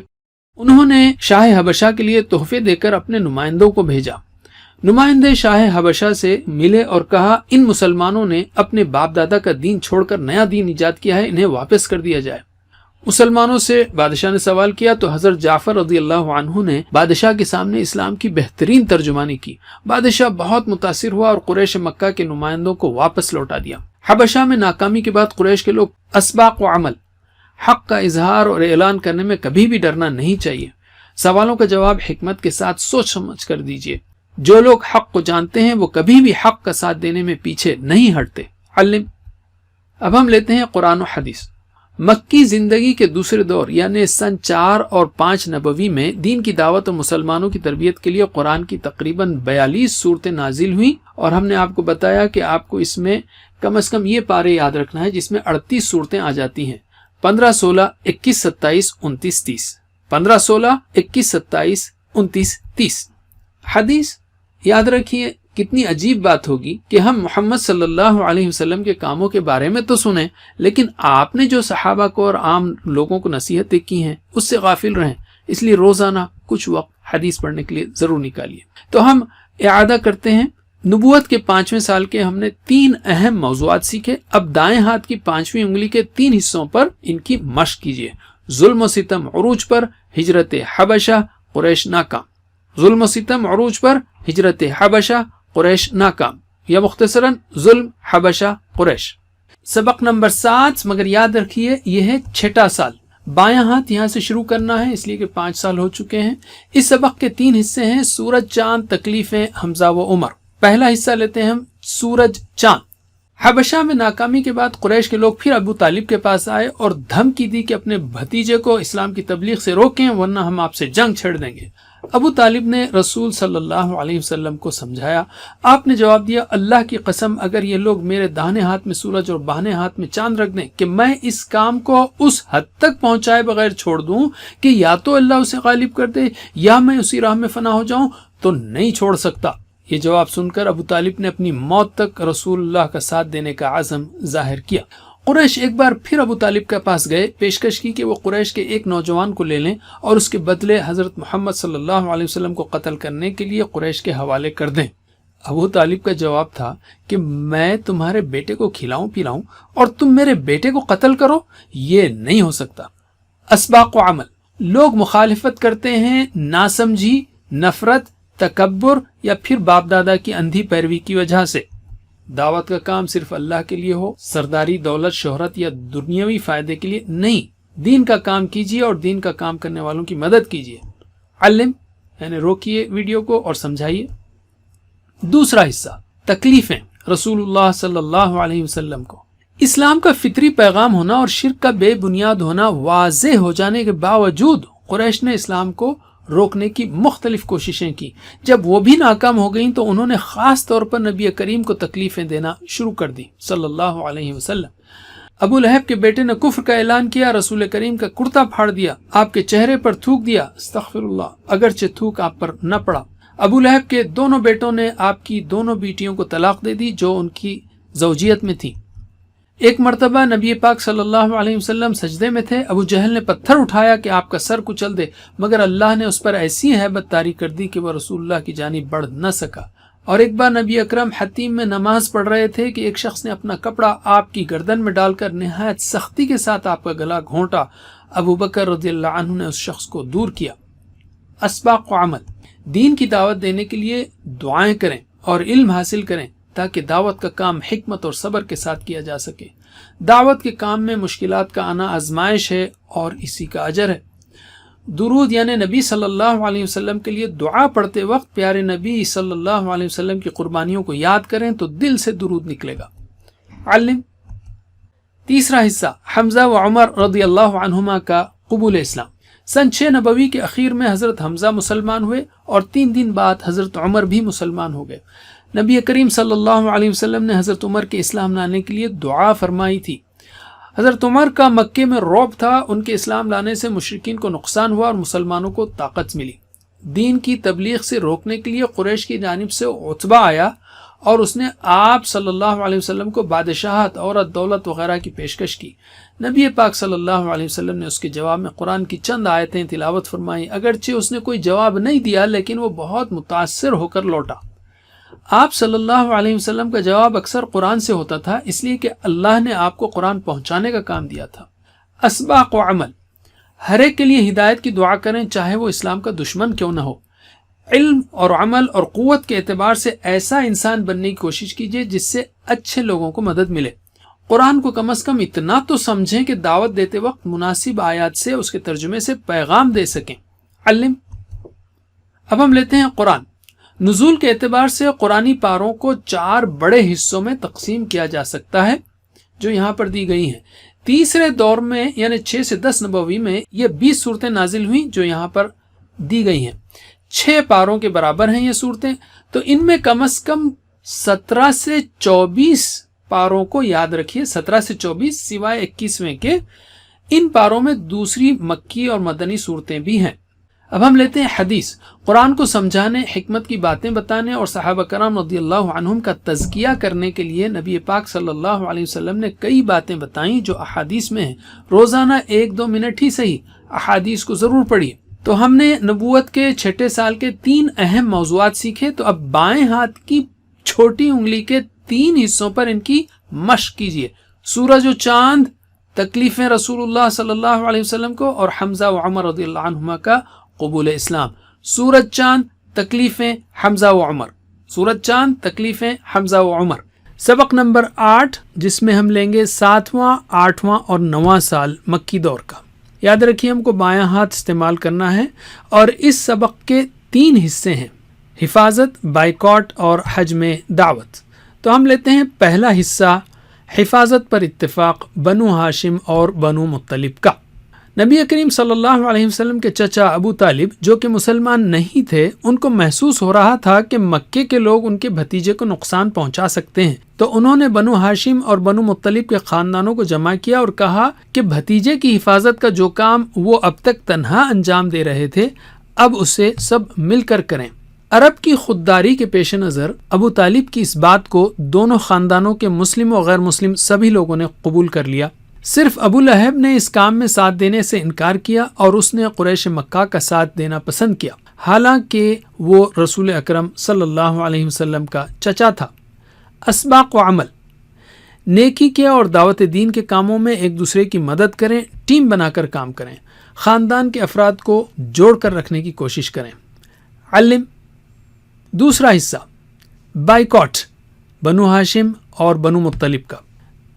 انہوں نے شاہ حبشہ کے لیے تحفے دے کر اپنے نمائندوں کو بھیجا۔ نمائندے شاہ حبشہ سے ملے اور کہا ان مسلمانوں نے اپنے باپ دادا کا دین چھوڑ کر نیا دین ایجاد کیا ہے، انہیں واپس کر دیا جائے۔ مسلمانوں سے بادشاہ نے سوال کیا تو حضرت جعفر رضی اللہ عنہ نے بادشاہ کے سامنے اسلام کی بہترین ترجمانی کی۔ بادشاہ بہت متاثر ہوا اور قریش مکہ کے نمائندوں کو واپس لوٹا دیا۔ حبشہ میں ناکامی کے بعد قریش کے لوگ اسباق و عمل، حق کا اظہار اور اعلان کرنے میں کبھی بھی ڈرنا نہیں چاہیے۔ سوالوں کا جواب حکمت کے ساتھ سوچ سمجھ کر دیجیے۔ جو لوگ حق کو جانتے ہیں وہ کبھی بھی حق کا ساتھ دینے میں پیچھے نہیں ہٹتے۔ علم۔ اب ہم لیتے ہیں قرآن و حدیث۔ مکی زندگی کے دوسرے دور یعنی سن 4 اور 5 نبوی میں دین کی دعوت اور مسلمانوں کی تربیت کے لیے قرآن کی تقریباً 42 صورتیں نازل ہوئیں، اور ہم نے آپ کو بتایا کہ آپ کو اس میں کم از کم یہ پارے یاد رکھنا ہے جس میں 38 صورتیں آ جاتی ہیں: 15، 16، 21، 27، 29، 30۔ 15، 16، 21، 27، 29، 30۔ حدیث یاد رکھیے، کتنی عجیب بات ہوگی کہ ہم محمد صلی اللہ علیہ وسلم کے کاموں کے بارے میں تو سنیں، لیکن آپ نے جو صحابہ کو اور عام لوگوں کو نصیحتیں کی ہیں اس سے غافل رہیں۔ اس لیے روزانہ کچھ وقت حدیث پڑھنے کے لیے ضرور نکالیے۔ تو ہم اعادہ کرتے ہیں۔ نبوت کے 5ویں سال کے ہم نے 3 اہم موضوعات سیکھے۔ اب دائیں ہاتھ کی 5ویں انگلی کے 3 حصوں پر ان کی مشق کیجیے۔ ظلم و ستم عروج پر، ہجرت حبشہ، قریش ناکام۔ ظلم و ستم عروج پر، ہجرت حبشہ، قریش ناکام، یا مختصراً ظلم، حبشہ، قریش۔ سبق نمبر 7، مگر یاد رکھیے یہ ہے 6واں سال۔ بایاں ہاتھ یہاں سے شروع کرنا ہے اس لیے کہ 5 سال ہو چکے ہیں۔ اس سبق کے 3 حصے ہیں: سورج، چاند، تکلیفیں، حمزہ و عمر۔ پہلا حصہ لیتے ہیں ہم، سورج، چاند۔ حبشہ میں ناکامی کے بعد قریش کے لوگ پھر ابو طالب کے پاس آئے اور دھمکی دی کہ اپنے بھتیجے کو اسلام کی تبلیغ سے روکیں ورنہ ہم آپ سے جنگ چھیڑ دیں گے۔ ابو طالب نے رسول صلی اللہ علیہ وسلم کو سمجھایا۔ آپ نے جواب دیا، اللہ کی قسم اگر یہ لوگ میرے داہنے ہاتھ میں سورج اور بائیں ہاتھ میں چاند رکھ دیں کہ میں اس کام کو اس حد تک پہنچائے بغیر چھوڑ دوں کہ یا تو اللہ اسے غالب کر دے یا میں اسی راہ میں فنا ہو جاؤں، تو نہیں چھوڑ سکتا۔ یہ جواب سن کر ابو طالب نے اپنی موت تک رسول اللہ کا ساتھ دینے کا عزم ظاہر کیا۔ قریش ایک بار پھر ابو طالب کے پاس گئے، پیشکش کی کہ وہ قریش کے ایک نوجوان کو لے لیں اور اس کے بدلے حضرت محمد صلی اللہ علیہ وسلم کو قتل کرنے کے لیے قریش کے حوالے کر دیں۔ ابو طالب کا جواب تھا کہ میں تمہارے بیٹے کو کھلاؤں پلاؤں اور تم میرے بیٹے کو قتل کرو، یہ نہیں ہو سکتا۔ اسباق و عمل، لوگ مخالفت کرتے ہیں ناسمجھی، نفرت، تکبر یا پھر باپ دادا کی اندھی پیروی کی وجہ سے۔ دعوت کا کام صرف اللہ کے لیے ہو، سرداری، دولت، شہرت یا دنیاوی فائدے کے لیے نہیں۔ دین کا کام کیجیے اور دین کا کام کرنے والوں کی مدد کیجیے۔ علم یعنی روکیے ویڈیو کو اور سمجھائیے۔ دوسرا حصہ، تکلیفیں، رسول اللہ صلی اللہ علیہ وسلم کو۔ اسلام کا فطری پیغام ہونا اور شرک کا بے بنیاد ہونا واضح ہو جانے کے باوجود قریش نے اسلام کو روکنے کی مختلف کوششیں کی۔ جب وہ بھی ناکام ہو گئیں تو انہوں نے خاص طور پر نبی کریم کو تکلیفیں دینا شروع کر دی صلی اللہ علیہ وسلم۔ ابو لہب کے بیٹے نے کفر کا اعلان کیا، رسول کریم کا کرتا پھاڑ دیا، آپ کے چہرے پر تھوک دیا، استغفر اللہ، اگرچہ تھوک آپ پر نہ پڑا۔ ابو لہب کے دونوں بیٹوں نے آپ کی دونوں بیٹیوں کو طلاق دے دی جو ان کی زوجیت میں تھی۔ ایک مرتبہ نبی پاک صلی اللہ علیہ وسلم سجدے میں تھے، ابو جہل نے پتھر اٹھایا کہ آپ کا سر کچل دے، مگر اللہ نے اس پر ایسی ہیبت طاری کر دی کہ وہ رسول اللہ کی جانب بڑھ نہ سکا۔ اور ایک بار نبی اکرم حتیم میں نماز پڑھ رہے تھے کہ ایک شخص نے اپنا کپڑا آپ کی گردن میں ڈال کر نہایت سختی کے ساتھ آپ کا گلا گھونٹا۔ ابو بکر رضی اللہ عنہ نے اس شخص کو دور کیا۔ اسباق و عمل، دین کی دعوت دینے کے لیے دعائیں کریں اور علم حاصل کریں تاکہ دعوت کا کام حکمت اور صبر کے ساتھ کیا جا سکے۔ دعوت کے کام میں مشکلات کا آنا آزمائش ہے اور اسی کا اجر ہے۔ درود یعنی نبی صلی اللہ علیہ وسلم کے لیے دعا پڑھتے وقت پیارے نبی صلی اللہ علیہ وسلم کی قربانیوں کو یاد کریں تو دل سے درود نکلے گا۔ علم، تیسرا حصہ، حمزہ و عمر رضی اللہ عنہما کا قبول اسلام۔ سن 6 نبوی کے اخیر میں حضرت حمزہ مسلمان ہوئے اور 3 دن بعد حضرت عمر بھی مسلمان ہو گئے۔ نبی کریم صلی اللہ علیہ وسلم نے حضرت عمر کے اسلام لانے کے لیے دعا فرمائی تھی۔ حضرت عمر کا مکے میں رعب تھا، ان کے اسلام لانے سے مشرکین کو نقصان ہوا اور مسلمانوں کو طاقت ملی۔ دین کی تبلیغ سے روکنے کے لیے قریش کی جانب سے عتبہ آیا اور اس نے آپ صلی اللہ علیہ وسلم کو بادشاہت، عورت، دولت وغیرہ کی پیشکش کی۔ نبی پاک صلی اللہ علیہ وسلم نے اس کے جواب میں قرآن کی چند آیتیں تلاوت فرمائیں۔ اگرچہ اس نے کوئی جواب نہیں دیا لیکن وہ بہت متاثر ہو کر لوٹا۔ آپ صلی اللہ علیہ وسلم کا جواب اکثر قرآن سے ہوتا تھا، اس لیے کہ اللہ نے آپ کو قرآن پہنچانے کا کام دیا تھا۔ اسباق و عمل، ہر ایک کے لیے ہدایت کی دعا کریں، چاہے وہ اسلام کا دشمن کیوں نہ ہو۔ علم اور عمل اور قوت کے اعتبار سے ایسا انسان بننے کی کوشش کیجیے جس سے اچھے لوگوں کو مدد ملے۔ قرآن کو کم از کم اتنا تو سمجھیں کہ دعوت دیتے وقت مناسب آیات سے اس کے ترجمے سے پیغام دے سکیں۔ علم۔ اب ہم لیتے ہیں قرآن۔ نزول کے اعتبار سے قرآنی پاروں کو 4 بڑے حصوں میں تقسیم کیا جا سکتا ہے جو یہاں پر دی گئی ہیں۔ تیسرے دور میں یعنی 6 سے 10 نبوی میں یہ 20 صورتیں نازل ہوئیں جو یہاں پر دی گئی ہیں۔ 6 پاروں کے برابر ہیں یہ صورتیں، تو ان میں کم از کم 17 سے 24 پاروں کو یاد رکھیے، 17 سے 24 سوائے 21ویں کے۔ ان پاروں میں دوسری مکی اور مدنی صورتیں بھی ہیں۔ اب ہم لیتے ہیں حدیث۔ قرآن کو سمجھانے، حکمت کی باتیں بتانے اور صحابہ کرام رضی اللہ عنہم کا تزکیہ کرنے کے لیے نبی پاک صلی اللہ علیہ وسلم نے کئی باتیں بتائیں جو احادیث میں ہیں۔ روزانہ 1-2 منٹ ہی صحیح احادیث کو ضرور پڑھیے۔ تو ہم نے نبوت کے 6 سال کے 3 اہم موضوعات سیکھے، تو اب بائیں ہاتھ کی چھوٹی انگلی کے 3 حصوں پر ان کی مشق کیجیے۔ سورج و چاند، تکلیفیں رسول اللہ صلی اللہ علیہ وسلم کو، اور حمزہ و عمر رضی اللہ عنہما کا قبول اسلام۔ سورج چاند، تکلیفیں، حمزہ و عمر۔ سورج چاند، تکلیفیں، حمزہ و عمر۔ سبق نمبر 8 جس میں ہم لیں گے 7واں، 8واں اور 9واں سال مکی دور کا۔ یاد رکھیے ہم کو بایاں ہاتھ استعمال کرنا ہے، اور اس سبق کے 3 حصے ہیں: حفاظت، بائیکاٹ اور حج میں دعوت۔ تو ہم لیتے ہیں پہلا حصہ، حفاظت پر اتفاق بنو ہاشم اور بنو مطلب کا۔ نبی کریم صلی اللہ علیہ وسلم کے چچا ابو طالب جو کہ مسلمان نہیں تھے، ان کو محسوس ہو رہا تھا کہ مکے کے لوگ ان کے بھتیجے کو نقصان پہنچا سکتے ہیں، تو انہوں نے بنو ہاشم اور بنو مطلب کے خاندانوں کو جمع کیا اور کہا کہ بھتیجے کی حفاظت کا جو کام وہ اب تک تنہا انجام دے رہے تھے، اب اسے سب مل کر کریں۔ عرب کی خودداری کے پیش نظر ابو طالب کی اس بات کو دونوں خاندانوں کے مسلم و غیر مسلم سبھی لوگوں نے قبول کر لیا۔ صرف ابو لہب نے اس کام میں ساتھ دینے سے انکار کیا اور اس نے قریش مکہ کا ساتھ دینا پسند کیا، حالانکہ وہ رسول اکرم صلی اللہ علیہ وسلم کا چچا تھا۔ اسباق و عمل، نیکی کے اور دعوت دین کے کاموں میں ایک دوسرے کی مدد کریں، ٹیم بنا کر کام کریں، خاندان کے افراد کو جوڑ کر رکھنے کی کوشش کریں۔ علم۔ دوسرا حصہ، بائیکاٹ بنو ہاشم اور بنو مطلب کا۔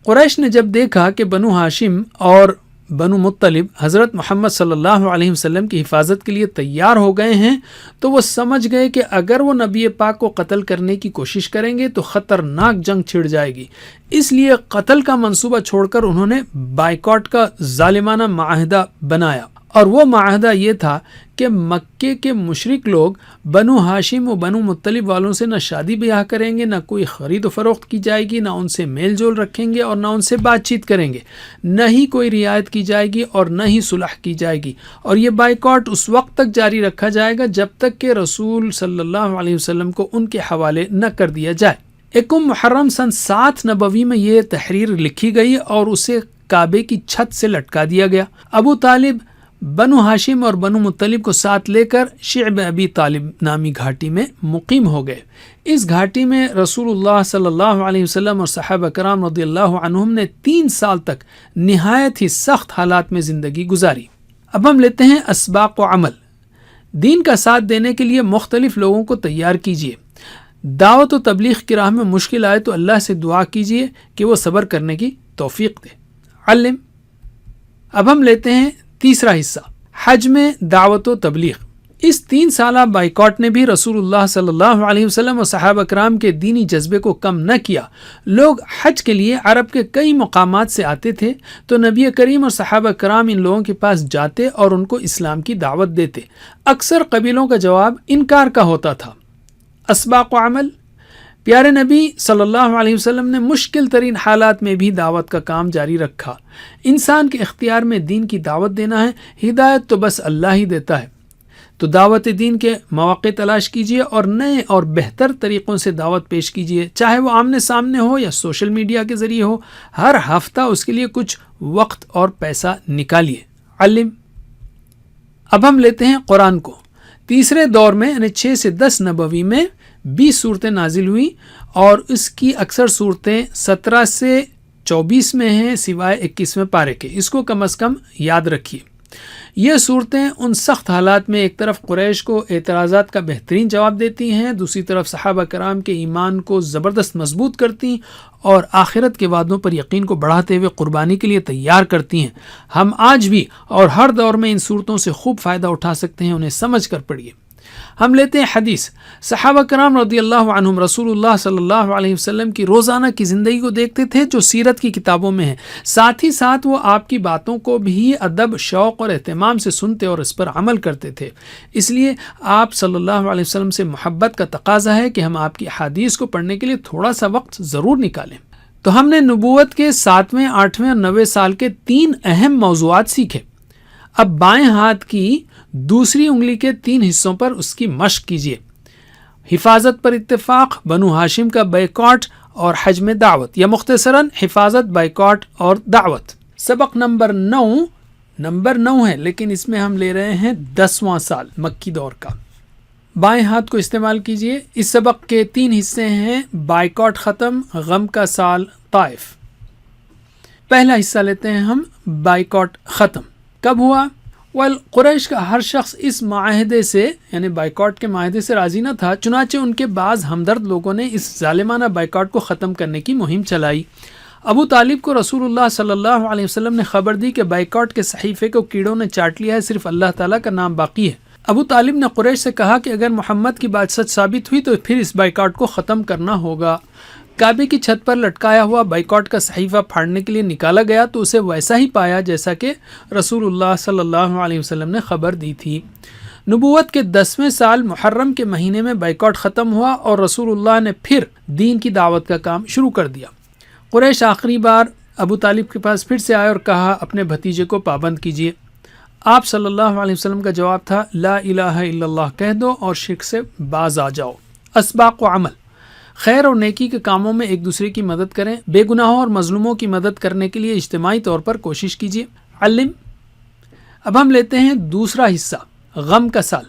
قریش نے جب دیکھا کہ بنو ہاشم اور بنو مطلب حضرت محمد صلی اللہ علیہ وسلم کی حفاظت کے لیے تیار ہو گئے ہیں، تو وہ سمجھ گئے کہ اگر وہ نبی پاک کو قتل کرنے کی کوشش کریں گے تو خطرناک جنگ چھڑ جائے گی۔ اس لیے قتل کا منصوبہ چھوڑ کر انہوں نے بائیکاٹ کا ظالمانہ معاہدہ بنایا، اور وہ معاہدہ یہ تھا کہ مکے کے مشرک لوگ بنو ہاشم و بنو مطلب والوں سے نہ شادی بیاہ کریں گے، نہ کوئی خرید و فروخت کی جائے گی، نہ ان سے میل جول رکھیں گے اور نہ ان سے بات چیت کریں گے، نہ ہی کوئی رعایت کی جائے گی اور نہ ہی صلح کی جائے گی، اور یہ بائیکاٹ اس وقت تک جاری رکھا جائے گا جب تک کہ رسول صلی اللہ علیہ وسلم کو ان کے حوالے نہ کر دیا جائے۔ 1 محرم سن 7 نبوی میں یہ تحریر لکھی گئی اور اسے کعبے کی چھت سے لٹکا دیا گیا۔ ابو طالب بنو ہاشم اور بنو مطلب کو ساتھ لے کر شعب ابی طالب نامی گھاٹی میں مقیم ہو گئے۔ اس گھاٹی میں رسول اللہ صلی اللہ علیہ وسلم اور صحابہ کرام رضی اللہ عنہم نے 3 سال تک نہایت ہی سخت حالات میں زندگی گزاری۔ اب ہم لیتے ہیں اسباق و عمل۔ دین کا ساتھ دینے کے لیے مختلف لوگوں کو تیار کیجیے۔ دعوت و تبلیغ کی راہ میں مشکل آئے تو اللہ سے دعا کیجیے کہ وہ صبر کرنے کی توفیق دے۔ علم۔ اب ہم لیتے ہیں تیسرا حصہ، حج میں دعوت و تبلیغ۔ اس 3 سالہ بائیکاٹ نے بھی رسول اللہ صلی اللہ علیہ وسلم اور صحابہ کرام کے دینی جذبے کو کم نہ کیا۔ لوگ حج کے لیے عرب کے کئی مقامات سے آتے تھے، تو نبی کریم اور صحابہ کرام ان لوگوں کے پاس جاتے اور ان کو اسلام کی دعوت دیتے۔ اکثر قبیلوں کا جواب انکار کا ہوتا تھا۔ اسباق و عمل، پیارے نبی صلی اللہ علیہ وسلم نے مشکل ترین حالات میں بھی دعوت کا کام جاری رکھا۔ انسان کے اختیار میں دین کی دعوت دینا ہے، ہدایت تو بس اللہ ہی دیتا ہے۔ تو دعوت دین کے مواقع تلاش کیجیے اور نئے اور بہتر طریقوں سے دعوت پیش کیجیے، چاہے وہ آمنے سامنے ہو یا سوشل میڈیا کے ذریعے ہو۔ ہر ہفتہ اس کے لیے کچھ وقت اور پیسہ نکالیے۔ علم۔ اب ہم لیتے ہیں قرآن کو۔ تیسرے دور میں یعنی 6 سے 10 نبوی میں 20 صورتیں نازل ہوئی اور اس کی اکثر صورتیں 17 سے 24 میں ہیں سوائے 21ویں پارے کے۔ اس کو کم از کم یاد رکھیے۔ یہ صورتیں ان سخت حالات میں ایک طرف قریش کو اعتراضات کا بہترین جواب دیتی ہیں، دوسری طرف صحابہ کرام کے ایمان کو زبردست مضبوط کرتی اور آخرت کے وعدوں پر یقین کو بڑھاتے ہوئے قربانی کے لیے تیار کرتی ہیں۔ ہم آج بھی اور ہر دور میں ان صورتوں سے خوب فائدہ اٹھا سکتے ہیں، انہیں سمجھ کر پڑھیے۔ ہم لیتے ہیں حدیث۔ صحابہ کرام رضی اللہ عنہم رسول اللہ صلی اللہ علیہ وسلم کی روزانہ کی زندگی کو دیکھتے تھے جو سیرت کی کتابوں میں ہے، ساتھ ہی ساتھ وہ آپ کی باتوں کو بھی ادب، شوق اور اہتمام سے سنتے اور اس پر عمل کرتے تھے۔ اس لیے آپ صلی اللہ علیہ وسلم سے محبت کا تقاضا ہے کہ ہم آپ کی احادیث کو پڑھنے کے لیے تھوڑا سا وقت ضرور نکالیں۔ تو ہم نے نبوت کے 7ویں، 8ویں اور 9ویں سال کے 3 اہم موضوعات سیکھے۔ اب بائیں ہاتھ کی دوسری انگلی کے 3 حصوں پر اس کی مشق کیجیے۔ حفاظت پر اتفاق، بنو ہاشم کا بائیکاٹ اور حجم دعوت، یا مختصراً حفاظت، بائیکاٹ اور دعوت۔ سبق نمبر 9 ہے، لیکن اس میں ہم لے رہے ہیں 10واں سال مکی دور کا۔ بائیں ہاتھ کو استعمال کیجیے۔ اس سبق کے 3 حصے ہیں: بائیکاٹ ختم، غم کا سال، طائف۔ پہلا حصہ لیتے ہیں ہم، بائیکاٹ ختم۔ کب ہوا؟ قریش کا ہر شخص اس معاہدے سے یعنی بائیکاٹ کے معاہدے سے راضی نہ تھا، چنانچہ ان کے بعض ہمدرد لوگوں نے اس ظالمانہ بائیکاٹ کو ختم کرنے کی مہم چلائی۔ ابو طالب کو رسول اللہ صلی اللہ علیہ وسلم نے خبر دی کہ بائیکاٹ کے صحیفے کو کیڑوں نے چاٹ لیا ہے، صرف اللہ تعالیٰ کا نام باقی ہے۔ ابو طالب نے قریش سے کہا کہ اگر محمد کی بات سچ ثابت ہوئی تو پھر اس بائیکاٹ کو ختم کرنا ہوگا۔ کعبے کی چھت پر لٹکایا ہوا بائیکاٹ کا صحیفہ پھاڑنے کے لیے نکالا گیا تو اسے ویسا ہی پایا جیسا کہ رسول اللہ صلی اللہ علیہ وسلم نے خبر دی تھی۔ نبوت کے 10ویں سال محرم کے مہینے میں بائیکاٹ ختم ہوا اور رسول اللہ نے پھر دین کی دعوت کا کام شروع کر دیا۔ قریش آخری بار ابو طالب کے پاس پھر سے آئے اور کہا اپنے بھتیجے کو پابند کیجیے۔ آپ صلی اللہ علیہ وسلم کا جواب تھا لا الہ الا اللہ کہہ دو اور شرک سے باز آ جاؤ۔ اسباق و عمل، خیر اور نیکی کے کاموں میں ایک دوسرے کی مدد کریں، بے گناہوں اور مظلوموں کی مدد کرنے کے لیے اجتماعی طور پر کوشش کیجیے۔ علم۔ اب ہم لیتے ہیں دوسرا حصہ، غم کا سال۔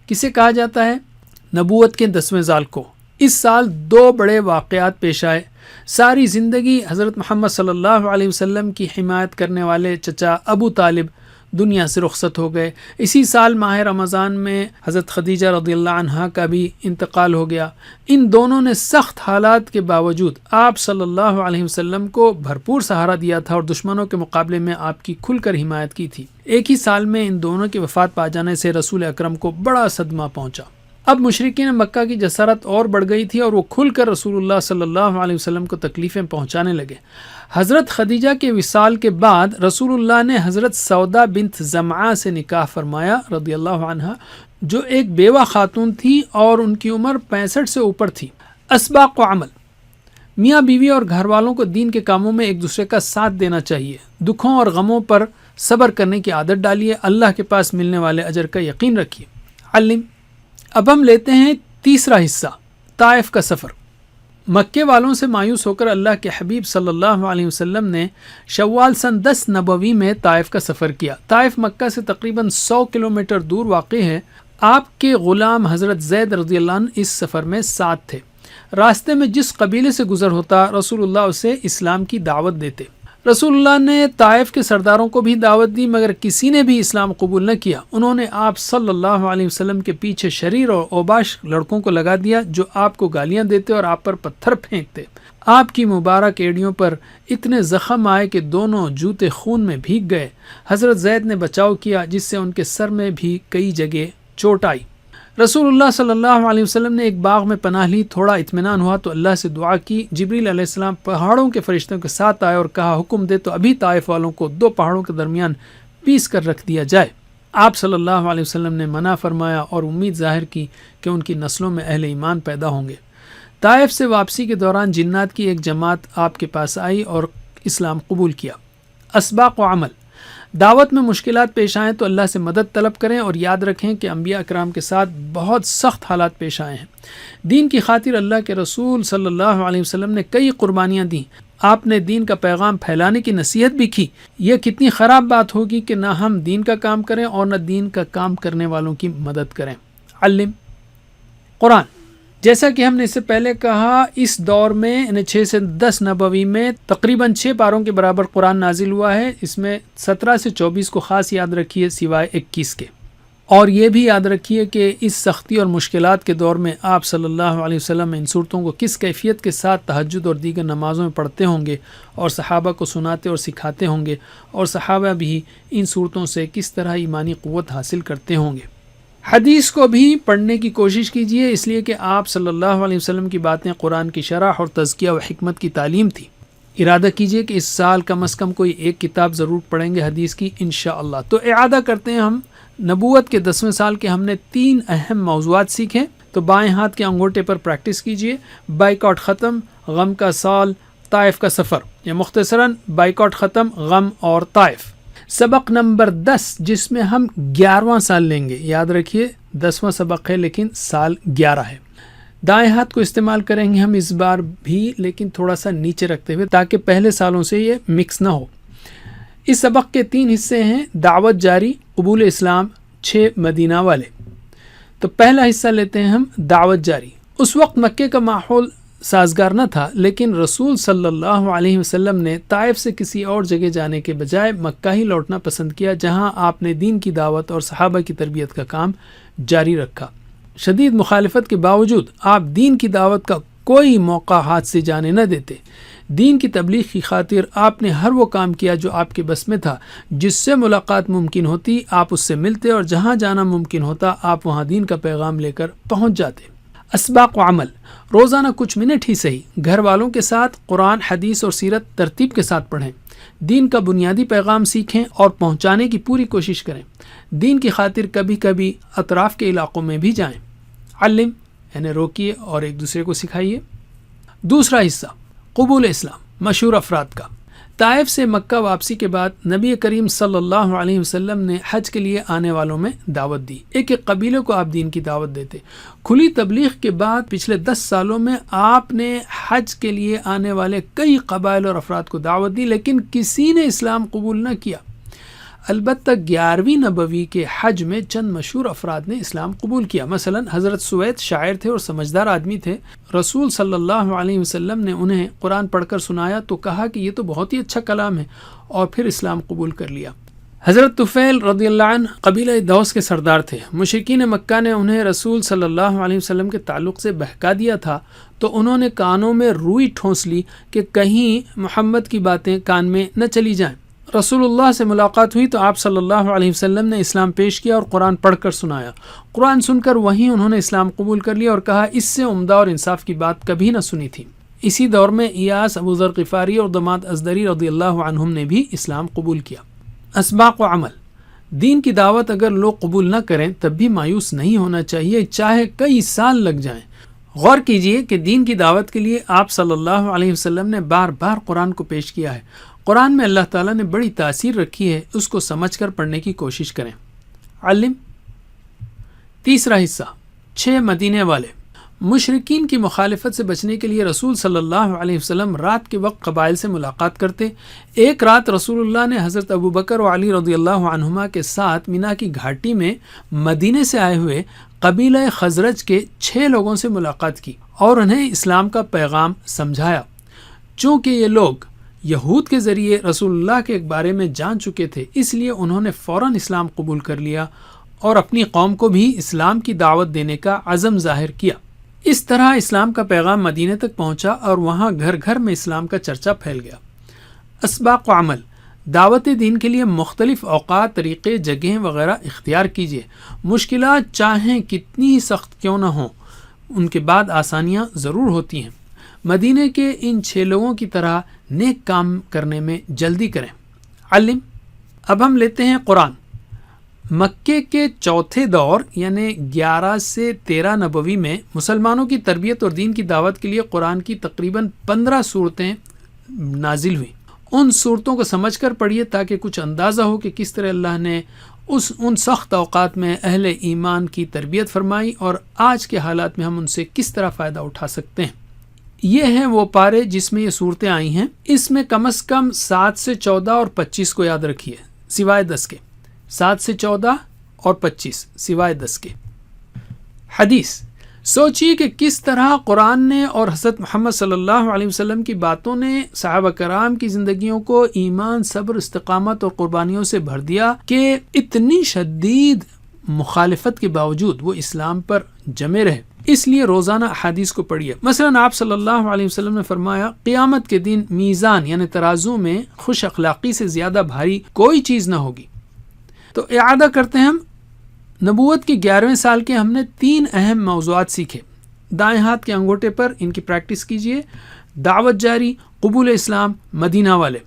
کسے کہا جاتا ہے؟ نبوت کے 10ویں سال کو۔ اس سال 2 بڑے واقعات پیش آئے۔ ساری زندگی حضرت محمد صلی اللہ علیہ وسلم کی حمایت کرنے والے چچا ابو طالب دنیا سے رخصت ہو گئے۔ اسی سال ماہ رمضان میں حضرت خدیجہ رضی اللہ عنہا کا بھی انتقال ہو گیا۔ ان دونوں نے سخت حالات کے باوجود آپ صلی اللہ علیہ وسلم کو بھرپور سہارا دیا تھا اور دشمنوں کے مقابلے میں آپ کی کھل کر حمایت کی تھی۔ ایک ہی سال میں ان دونوں کی وفات پا جانے سے رسول اکرم کو بڑا صدمہ پہنچا۔ اب مشرکین مکہ کی جسارت اور بڑھ گئی تھی اور وہ کھل کر رسول اللہ صلی اللہ علیہ وسلم کو تکلیفیں پہنچانے لگے۔ حضرت خدیجہ کے وصال کے بعد رسول اللہ نے حضرت سودا بنت زمعہ سے نکاح فرمایا رضی اللہ عنہا، جو ایک بیوہ خاتون تھی اور ان کی عمر 65 سے اوپر تھی۔ اسباق و عمل، میاں بیوی اور گھر والوں کو دین کے کاموں میں ایک دوسرے کا ساتھ دینا چاہیے۔ دکھوں اور غموں پر صبر کرنے کی عادت ڈالیے، اللہ کے پاس ملنے والے اجر کا یقین رکھیے۔ علم۔ اب ہم لیتے ہیں تیسرا حصہ، طائف کا سفر۔ مکے والوں سے مایوس ہو کر اللہ کے حبیب صلی اللہ علیہ وسلم نے شوال سن 10 نبوی میں طائف کا سفر کیا۔ طائف مکہ سے تقریباً 100 کلومیٹر دور واقع ہے۔ آپ کے غلام حضرت زید رضی اللہ عنہ اس سفر میں ساتھ تھے۔ راستے میں جس قبیلے سے گزر ہوتا رسول اللہ اسے اسلام کی دعوت دیتے۔ رسول اللہ نے طائف کے سرداروں کو بھی دعوت دی مگر کسی نے بھی اسلام قبول نہ کیا۔ انہوں نے آپ صلی اللہ علیہ وسلم کے پیچھے شریر اور اوباش لڑکوں کو لگا دیا جو آپ کو گالیاں دیتے اور آپ پر پتھر پھینکتے۔ آپ کی مبارک ایڑیوں پر اتنے زخم آئے کہ دونوں جوتے خون میں بھیگ گئے۔ حضرت زید نے بچاؤ کیا جس سے ان کے سر میں بھی کئی جگہ چوٹ آئی۔ رسول اللہ صلی اللہ علیہ وسلم نے ایک باغ میں پناہ لی۔ تھوڑا اطمینان ہوا تو اللہ سے دعا کی۔ جبریل علیہ السلام پہاڑوں کے فرشتوں کے ساتھ آئے اور کہا حکم دے تو ابھی طائف والوں کو 2 پہاڑوں کے درمیان پیس کر رکھ دیا جائے۔ آپ صلی اللہ علیہ وسلم نے منع فرمایا اور امید ظاہر کی کہ ان کی نسلوں میں اہل ایمان پیدا ہوں گے۔ طائف سے واپسی کے دوران جنات کی ایک جماعت آپ کے پاس آئی اور اسلام قبول کیا۔ اسباق و عمل، دعوت میں مشکلات پیش آئیں تو اللہ سے مدد طلب کریں اور یاد رکھیں کہ انبیاء اکرام کے ساتھ بہت سخت حالات پیش آئے ہیں۔ دین کی خاطر اللہ کے رسول صلی اللہ علیہ وسلم نے کئی قربانیاں دیں، آپ نے دین کا پیغام پھیلانے کی نصیحت بھی کی۔ یہ کتنی خراب بات ہوگی کہ نہ ہم دین کا کام کریں اور نہ دین کا کام کرنے والوں کی مدد کریں۔ علم، قرآن، جیسا کہ ہم نے اس سے پہلے کہا، اس دور میں 6 سے 10 نبوی میں تقریباً 6 پاروں کے برابر قرآن نازل ہوا ہے۔ اس میں 17 سے 24 کو خاص یاد رکھیے سوائے 21 کے، اور یہ بھی یاد رکھیے کہ اس سختی اور مشکلات کے دور میں آپ صلی اللہ علیہ وسلم ان صورتوں کو کس کیفیت کے ساتھ تہجد اور دیگر نمازوں میں پڑھتے ہوں گے اور صحابہ کو سناتے اور سکھاتے ہوں گے، اور صحابہ بھی ان صورتوں سے کس طرح ایمانی قوت حاصل کرتے ہوں گے۔ حدیث کو بھی پڑھنے کی کوشش کیجیے، اس لیے کہ آپ صلی اللہ علیہ وسلم کی باتیں قرآن کی شرح اور تزکیہ و حکمت کی تعلیم تھی۔ ارادہ کیجیے کہ اس سال کم از کم کوئی ایک کتاب ضرور پڑھیں گے حدیث کی انشاءاللہ۔ تو اعادہ کرتے ہیں ہم نبوت کے 10ویں سال کے ہم نے 3 اہم موضوعات سیکھے، تو بائیں ہاتھ کے انگوٹے پر پریکٹس کیجیے۔ بائیکاٹ ختم، غم کا سال، طائف کا سفر، یا مختصراً بائیکاٹ ختم، غم اور طائف۔ سبق نمبر 10 جس میں ہم 11واں سال لیں گے، یاد رکھیے 10واں سبق ہے لیکن سال 11 ہے۔ دائیں ہاتھ کو استعمال کریں گے ہم اس بار بھی، لیکن تھوڑا سا نیچے رکھتے ہوئے تاکہ پہلے سالوں سے یہ مکس نہ ہو۔ اس سبق کے 3 حصے ہیں: دعوت جاری، قبول اسلام، 6 مدینہ والے۔ تو پہلا حصہ لیتے ہیں ہم دعوت جاری۔ اس وقت مکے کا ماحول سازگار نہ تھا، لیکن رسول صلی اللہ علیہ وسلم نے طائف سے کسی اور جگہ جانے کے بجائے مکہ ہی لوٹنا پسند کیا، جہاں آپ نے دین کی دعوت اور صحابہ کی تربیت کا کام جاری رکھا۔ شدید مخالفت کے باوجود آپ دین کی دعوت کا کوئی موقع ہاتھ سے جانے نہ دیتے۔ دین کی تبلیغ کی خاطر آپ نے ہر وہ کام کیا جو آپ کے بس میں تھا۔ جس سے ملاقات ممکن ہوتی آپ اس سے ملتے، اور جہاں جانا ممکن ہوتا آپ وہاں دین کا پیغام لے کر پہنچ جاتے۔ اسباق و عمل، روزانہ کچھ منٹ ہی صحیح گھر والوں کے ساتھ قرآن، حدیث اور سیرت ترتیب کے ساتھ پڑھیں۔ دین کا بنیادی پیغام سیکھیں اور پہنچانے کی پوری کوشش کریں۔ دین کی خاطر کبھی کبھی اطراف کے علاقوں میں بھی جائیں۔ علم، یعنی روکیے اور ایک دوسرے کو سکھائیے۔ دوسرا حصہ، قبول اسلام، مشہور افراد کا۔ طائف سے مکہ واپسی کے بعد نبی کریم صلی اللہ علیہ وسلم نے حج کے لیے آنے والوں میں دعوت دی۔ ایک ایک قبیلے کو آپ دین کی دعوت دیتے۔ کھلی تبلیغ کے بعد پچھلے 10 سالوں میں آپ نے حج کے لیے آنے والے کئی قبائل اور افراد کو دعوت دی، لیکن کسی نے اسلام قبول نہ کیا۔ البتہ 11ویں نبوی کے حج میں چند مشہور افراد نے اسلام قبول کیا۔ مثلا حضرت سوید شاعر تھے اور سمجھدار آدمی تھے۔ رسول صلی اللہ علیہ وسلم نے انہیں قرآن پڑھ کر سنایا تو کہا کہ یہ تو بہت ہی اچھا کلام ہے، اور پھر اسلام قبول کر لیا۔ حضرت طفیل رضی اللہ عنہ قبیلہ دوس کے سردار تھے۔ مشرکین مکہ نے انہیں رسول صلی اللہ علیہ وسلم کے تعلق سے بہکا دیا تھا، تو انہوں نے کانوں میں روئی ٹھونس لی کہ کہیں محمد کی باتیں کان میں نہ چلی جائیں۔ رسول اللہ سے ملاقات ہوئی تو آپ صلی اللہ علیہ وسلم نے اسلام پیش کیا اور قرآن پڑھ کر سنایا۔ قرآن سن کر وہیں انہوں نے اسلام قبول کر لیا اور کہا اس سے عمدہ اور انصاف کی بات کبھی نہ سنی تھی۔ اسی دور میں ایاس، ابو ذر غفاری اور دماد ازدری رضی اللہ عنہم نے بھی اسلام قبول کیا۔ اسباق و عمل، دین کی دعوت اگر لوگ قبول نہ کریں تب بھی مایوس نہیں ہونا چاہیے، چاہے کئی سال لگ جائیں۔ غور کیجئے کہ دین کی دعوت کے لیے آپ صلی اللہ علیہ وسلم نے بار بار قرآن کو پیش کیا ہے۔ قرآن میں اللہ تعالیٰ نے بڑی تاثیر رکھی ہے، اس کو سمجھ کر پڑھنے کی کوشش کریں۔ علم، تیسرا حصہ، 6 مدینے والے۔ مشرکین کی مخالفت سے بچنے کے لیے رسول صلی اللہ علیہ وسلم رات کے وقت قبائل سے ملاقات کرتے۔ ایک رات رسول اللہ نے حضرت ابو بکر و علی رضی اللہ عنہما کے ساتھ مینا کی گھاٹی میں مدینے سے آئے ہوئے قبیلہ خزرج کے 6 لوگوں سے ملاقات کی اور انہیں اسلام کا پیغام سمجھایا۔ چونکہ یہ لوگ یہود کے ذریعے رسول اللہ کے بارے میں جان چکے تھے، اس لیے انہوں نے فوراً اسلام قبول کر لیا اور اپنی قوم کو بھی اسلام کی دعوت دینے کا عزم ظاہر کیا۔ اس طرح اسلام کا پیغام مدینے تک پہنچا اور وہاں گھر گھر میں اسلام کا چرچا پھیل گیا۔ اسباق و عمل، دعوت دین کے لیے مختلف اوقات، طریقے، جگہیں وغیرہ اختیار کیجیے۔ مشکلات چاہیں کتنی ہی سخت کیوں نہ ہوں، ان کے بعد آسانیاں ضرور ہوتی ہیں۔ مدینے کے ان 6 لوگوں کی طرح نیک کام کرنے میں جلدی کریں۔ علم، اب ہم لیتے ہیں قرآن۔ مکے کے چوتھے دور یعنی 11 سے 13 نبوی میں مسلمانوں کی تربیت اور دین کی دعوت کے لیے قرآن کی تقریباً 15 صورتیں نازل ہوئیں. ان صورتوں کو سمجھ کر پڑھیے تاکہ کچھ اندازہ ہو کہ کس طرح اللہ نے ان سخت اوقات میں اہل ایمان کی تربیت فرمائی اور آج کے حالات میں ہم ان سے کس طرح فائدہ اٹھا سکتے ہیں. یہ ہیں وہ پارے جس میں یہ صورتیں آئی ہیں. اس میں کم از کم 7 سے 14 اور 25 کو یاد رکھیے سوائے 10 کے. 7 سے 14 اور 25 سوائے 10 کے. حدیث. سوچیے کہ کس طرح قرآن نے اور حضرت محمد صلی اللہ علیہ وسلم کی باتوں نے صحابہ کرام کی زندگیوں کو ایمان، صبر، استقامت اور قربانیوں سے بھر دیا کہ اتنی شدید مخالفت کے باوجود وہ اسلام پر جمے رہے. اس لیے روزانہ احادیث کو پڑھیے. مثلا آپ صلی اللہ علیہ وسلم نے فرمایا قیامت کے دن میزان یعنی ترازو میں خوش اخلاقی سے زیادہ بھاری کوئی چیز نہ ہوگی. تو اعادہ کرتے ہیں ہم. نبوت کے 11ویں سال کے ہم نے 3 اہم موضوعات سیکھے. دائیں ہاتھ کے انگوٹے پر ان کی پریکٹس کیجئے. دعوت جاری، قبول اسلام، مدینہ والے.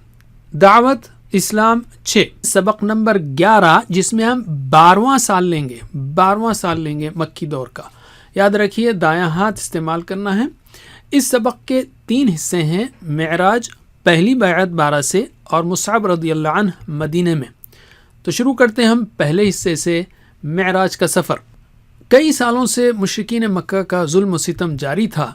دعوت اسلام 6. سبق نمبر 11 جس میں ہم 12واں سال لیں گے مکی دور کا. یاد رکھیے دایاں ہاتھ استعمال کرنا ہے. اس سبق کے 3 حصے ہیں. معراج، پہلی بیعت 12 سے، اور مصعب رضی اللہ عنہ مدینے میں. تو شروع کرتے ہیں ہم پہلے حصے سے، معراج کا سفر. کئی سالوں سے مشرکین مکہ کا ظلم و ستم جاری تھا.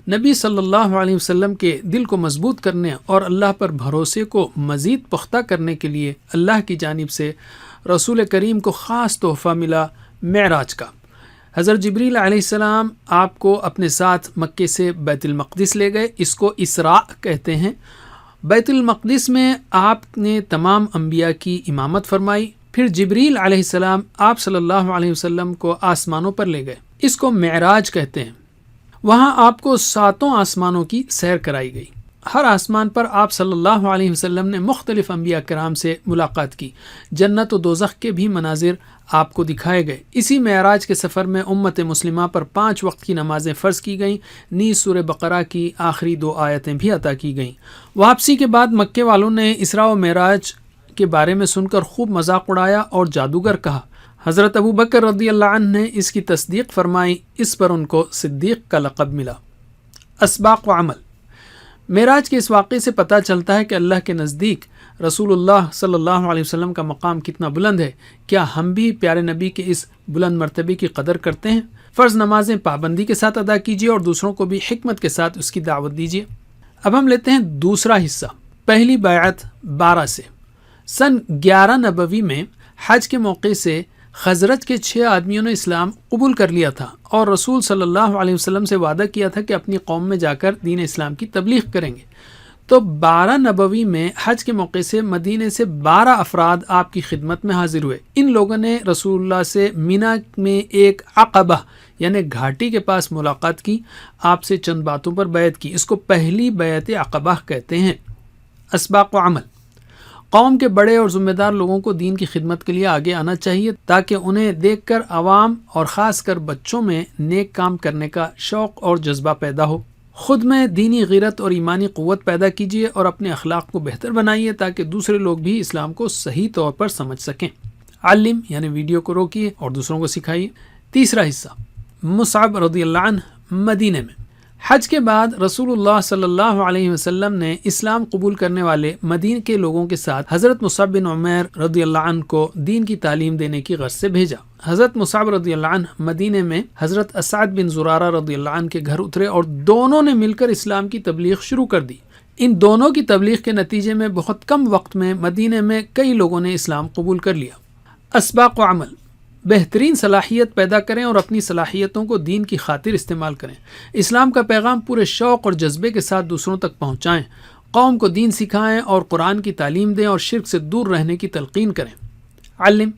نبی صلی اللہ علیہ وسلم کے دل کو مضبوط کرنے اور اللہ پر بھروسے کو مزید پختہ کرنے کے لیے اللہ کی جانب سے رسول کریم کو خاص تحفہ ملا معراج کا. حضرت جبریل علیہ السلام آپ کو اپنے ساتھ مکے سے بیت المقدس لے گئے. اس کو اسراء کہتے ہیں. بیت المقدس میں آپ نے تمام انبیاء کی امامت فرمائی. پھر جبریل علیہ السلام آپ صلی اللہ علیہ وسلم کو آسمانوں پر لے گئے. اس کو معراج کہتے ہیں. وہاں آپ کو 7 آسمانوں کی سیر کرائی گئی. ہر آسمان پر آپ صلی اللہ علیہ وسلم نے مختلف انبیاء کرام سے ملاقات کی. جنت و دوزخ کے بھی مناظر آپ کو دکھائے گئے. اسی معراج کے سفر میں امت مسلمہ پر 5 وقت کی نمازیں فرض کی گئیں. نیز سورہ بقرہ کی آخری 2 آیتیں بھی عطا کی گئیں. واپسی کے بعد مکے والوں نے اسراء و معراج کے بارے میں سن کر خوب مذاق اڑایا اور جادوگر کہا. حضرت ابو بکر رضی اللہ عنہ نے اس کی تصدیق فرمائی. اس پر ان کو صدیق کا لقب ملا. اسباق و عمل. معراج کے اس واقعے سے پتہ چلتا ہے کہ اللہ کے نزدیک رسول اللہ صلی اللہ علیہ وسلم کا مقام کتنا بلند ہے. کیا ہم بھی پیارے نبی کے اس بلند مرتبے کی قدر کرتے ہیں؟ فرض نمازیں پابندی کے ساتھ ادا کیجیے اور دوسروں کو بھی حکمت کے ساتھ اس کی دعوت دیجیے. اب ہم لیتے ہیں دوسرا حصہ، پہلی بیعت 12 سے. سن 11 نبوی میں حج کے موقع سے خزرج کے 6 آدمیوں نے اسلام قبول کر لیا تھا اور رسول صلی اللہ علیہ وسلم سے وعدہ کیا تھا کہ اپنی قوم میں جا کر دین اسلام کی تبلیغ کریں گے. تو 12 نبوی میں حج کے موقع سے مدینے سے 12 افراد آپ کی خدمت میں حاضر ہوئے. ان لوگوں نے رسول اللہ سے مینا میں ایک عقبہ یعنی گھاٹی کے پاس ملاقات کی. آپ سے چند باتوں پر بیعت کی. اس کو پہلی بیعت عقبہ کہتے ہیں. اسباق و عمل. قوم کے بڑے اور ذمہ دار لوگوں کو دین کی خدمت کے لیے آگے آنا چاہیے تاکہ انہیں دیکھ کر عوام اور خاص کر بچوں میں نیک کام کرنے کا شوق اور جذبہ پیدا ہو. خود میں دینی غیرت اور ایمانی قوت پیدا کیجیے اور اپنے اخلاق کو بہتر بنائیے تاکہ دوسرے لوگ بھی اسلام کو صحیح طور پر سمجھ سکیں. علم یعنی ویڈیو کو روکیے اور دوسروں کو سکھائیے. تیسرا حصہ، مصعب رضی اللہ عنہ مدینے میں. حج کے بعد رسول اللہ صلی اللہ علیہ وسلم نے اسلام قبول کرنے والے مدینہ کے لوگوں کے ساتھ حضرت مصعب بن عمیر رضی اللہ عنہ کو دین کی تعلیم دینے کی غرض سے بھیجا. حضرت مصعب رضی اللہ عنہ مدینے میں حضرت اسعد بن زرارہ رضی اللہ عنہ کے گھر اترے اور دونوں نے مل کر اسلام کی تبلیغ شروع کر دی. ان دونوں کی تبلیغ کے نتیجے میں بہت کم وقت میں مدینے میں کئی لوگوں نے اسلام قبول کر لیا. اسباق و عمل. بہترین صلاحیت پیدا کریں اور اپنی صلاحیتوں کو دین کی خاطر استعمال کریں. اسلام کا پیغام پورے شوق اور جذبے کے ساتھ دوسروں تک پہنچائیں. قوم کو دین سکھائیں اور قرآن کی تعلیم دیں اور شرک سے دور رہنے کی تلقین کریں. علم.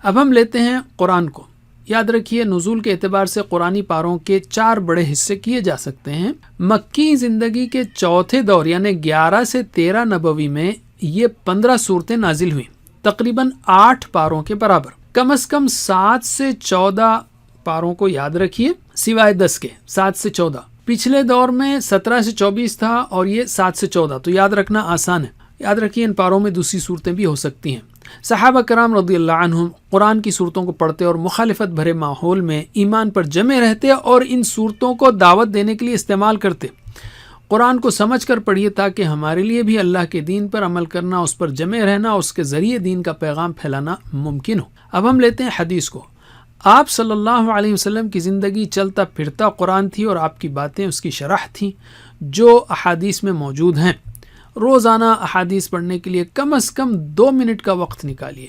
اب ہم لیتے ہیں قرآن کو. یاد رکھیے نزول کے اعتبار سے قرآنی پاروں کے 4 بڑے حصے کیے جا سکتے ہیں. مکی زندگی کے چوتھے دور یعنی 11 سے 13 نبوی میں یہ 15 صورتیں نازل ہوئیں، تقریباً 8 پاروں کے برابر. کم از کم 7 سے 14 پاروں کو یاد رکھیے سوائے 10 کے. 7 سے 14. پچھلے دور میں 17 سے 24 تھا اور یہ 7 سے 14، تو یاد رکھنا آسان ہے. یاد رکھیے ان پاروں میں دوسری صورتیں بھی ہو سکتی ہیں۔ صحابہ کرام رضی اللہ عنہم قرآن کی صورتوں کو پڑھتے اور مخالفت بھرے ماحول میں ایمان پر جمے رہتے اور ان صورتوں کو دعوت دینے کے لیے استعمال کرتے۔ قرآن کو سمجھ کر پڑھیے تاکہ ہمارے لیے بھی اللہ کے دین پر عمل کرنا، اس پر جمے رہنا، اس کے ذریعے دین کا پیغام پھیلانا ممکن ہو۔ اب ہم لیتے ہیں حدیث کو۔ آپ صلی اللہ علیہ وسلم کی زندگی چلتا پھرتا قرآن تھی اور آپ کی باتیں اس کی شرح تھیں جو احادیث میں موجود ہیں۔ روزانہ احادیث پڑھنے کے لیے کم از کم 2 منٹ کا وقت نکالیے۔